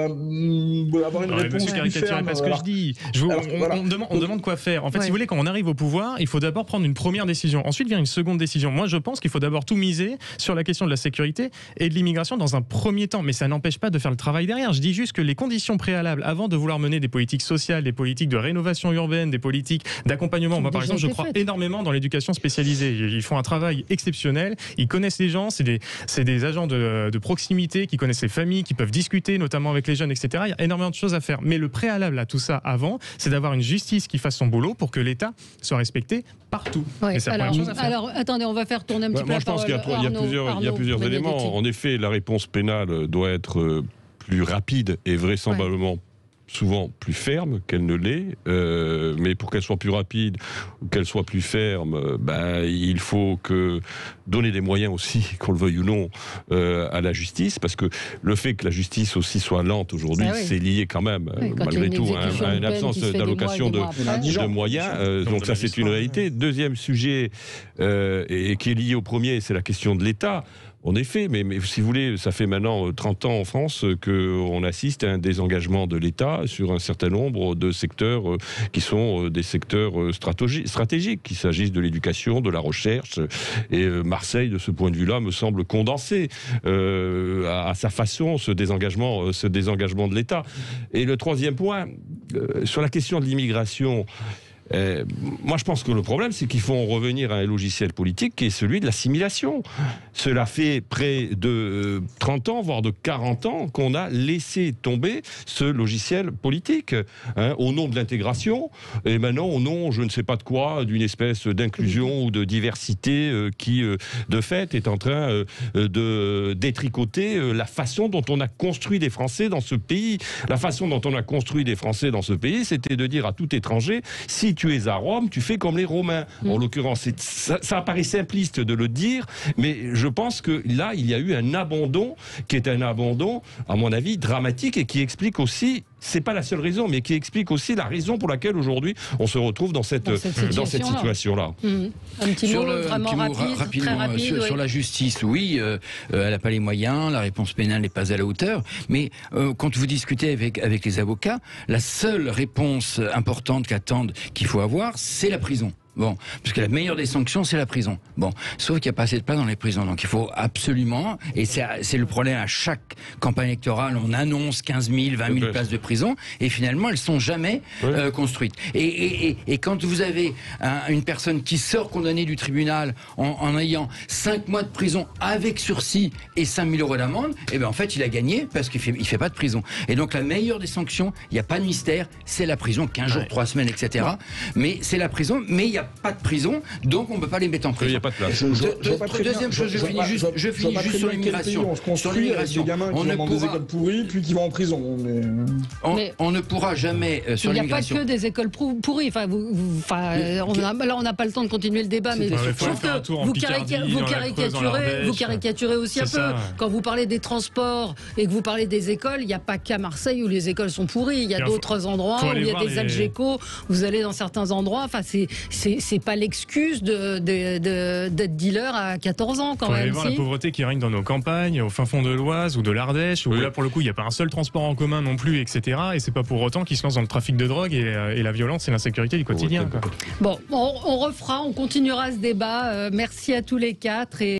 une réponse plus ferme. Pas ce que je dis. On demande quoi faire. En fait, si vous voulez, quand on arrive au pouvoir, il faut d'abord prendre une première décision. Ensuite vient une seconde décision. Moi, je pense qu'il faut d'abord tout miser sur la question de la sécurité et de l'immigration dans un premier temps. Mais ça n'empêche pas de faire le travail derrière. Je dis juste que les conditions préalables, avant de vouloir mener des politiques sociales, des politiques de rénovation urbaine, des politiques d'accompagnement. Moi, par exemple, je crois énormément dans l'éducation spécialisée. Ils font un travail exceptionnel. Ils connaissent les gens. C'est des agents de proximité qui connaissent les familles, qui peuvent discuter, notamment avec les jeunes, etc. Il y a énormément de choses à faire. Mais le préalable à tout ça avant, c'est d'avoir une justice qui fasse son boulot pour que l'État soit respecté partout. Ouais, alors, attendez, on va faire tourner un petit peu la parole. Moi, je pense qu'il y a plusieurs éléments. En effet, la réponse pénale doit être plus rapide et vraisemblablement souvent plus ferme qu'elle ne l'est, mais pour qu'elle soit plus rapide ou qu'elle soit plus ferme, il faut donner des moyens aussi, qu'on le veuille ou non, à la justice, parce que le fait que la justice aussi soit lente aujourd'hui, c'est lié quand même, malgré tout, à une absence d'allocation de moyens. Donc ça, c'est une réalité. Deuxième sujet, et qui est lié au premier, c'est la question de l'État. En effet, mais si vous voulez, ça fait maintenant 30 ans en France qu'on assiste à un désengagement de l'État sur un certain nombre de secteurs qui sont des secteurs stratégiques, qu'il s'agisse de l'éducation, de la recherche. Et Marseille, de ce point de vue-là, me semble condenser à sa façon ce désengagement de l'État. Et le troisième point, sur la question de l'immigration, Moi, je pense que le problème, c'est qu'il faut en revenir à un logiciel politique qui est celui de l'assimilation. Cela fait près de 30 ans, voire de 40 ans, qu'on a laissé tomber ce logiciel politique, au nom de l'intégration, et maintenant au nom, je ne sais pas de quoi, d'une espèce d'inclusion ou de diversité qui, de fait, est en train de détricoter la façon dont on a construit des Français dans ce pays. La façon dont on a construit des Français dans ce pays, c'était de dire à tout étranger, si tu es à Rome, tu fais comme les Romains. En l'occurrence, ça paraît simpliste de le dire, mais je pense que là, il y a eu un abandon qui est un abandon, à mon avis, dramatique et qui explique aussi, c'est pas la seule raison, mais qui explique aussi la raison pour laquelle aujourd'hui on se retrouve dans cette situation-là. Un petit mot vraiment rapide, sur la justice, oui, elle n'a pas les moyens, la réponse pénale n'est pas à la hauteur, mais quand vous discutez avec les avocats, la seule réponse importante qu'il faut avoir, c'est la prison. Bon, parce que la meilleure des sanctions, c'est la prison. Bon, sauf qu'il n'y a pas assez de place dans les prisons. Donc il faut absolument, et c'est le problème à chaque campagne électorale, on annonce 15 000, 20 000 places de prison, et finalement, elles ne sont jamais construites. Et quand vous avez une personne qui sort condamnée du tribunal en ayant 5 mois de prison avec sursis et 5 000 € d'amende, eh bien en fait, il a gagné parce qu'il fait pas de prison. Et donc la meilleure des sanctions, il n'y a pas de mystère, c'est la prison, 15 jours, 3 semaines, etc. Mais c'est la prison, mais il n'y a pas de prison, donc on ne peut pas les mettre en prison. Il n'y a pas de place. Deuxième chose, je finis juste sur l'immigration. On se construit avec des gamins qui vont dans des écoles pourries, puis qui vont en prison. On ne pourra jamais sur l'immigration. Il n'y a pas que des écoles pourries. Là, on n'a pas le temps de continuer le débat, mais je trouve que vous caricaturez aussi un peu. Quand vous parlez des transports et que vous parlez des écoles, il n'y a pas qu'à Marseille où les écoles sont pourries. Il y a d'autres endroits où il y a des Algeco. Vous allez dans certains endroits. Enfin, c'est pas l'excuse d'être dealer à 14 ans quand même. Aller voir la pauvreté qui règne dans nos campagnes, au fin fond de l'Oise ou de l'Ardèche, où là pour le coup il n'y a pas un seul transport en commun non plus, etc. Et c'est pas pour autant qu'ils se lancent dans le trafic de drogue et la violence et l'insécurité du quotidien. Quoi. Bon, on continuera ce débat. Merci à tous les quatre.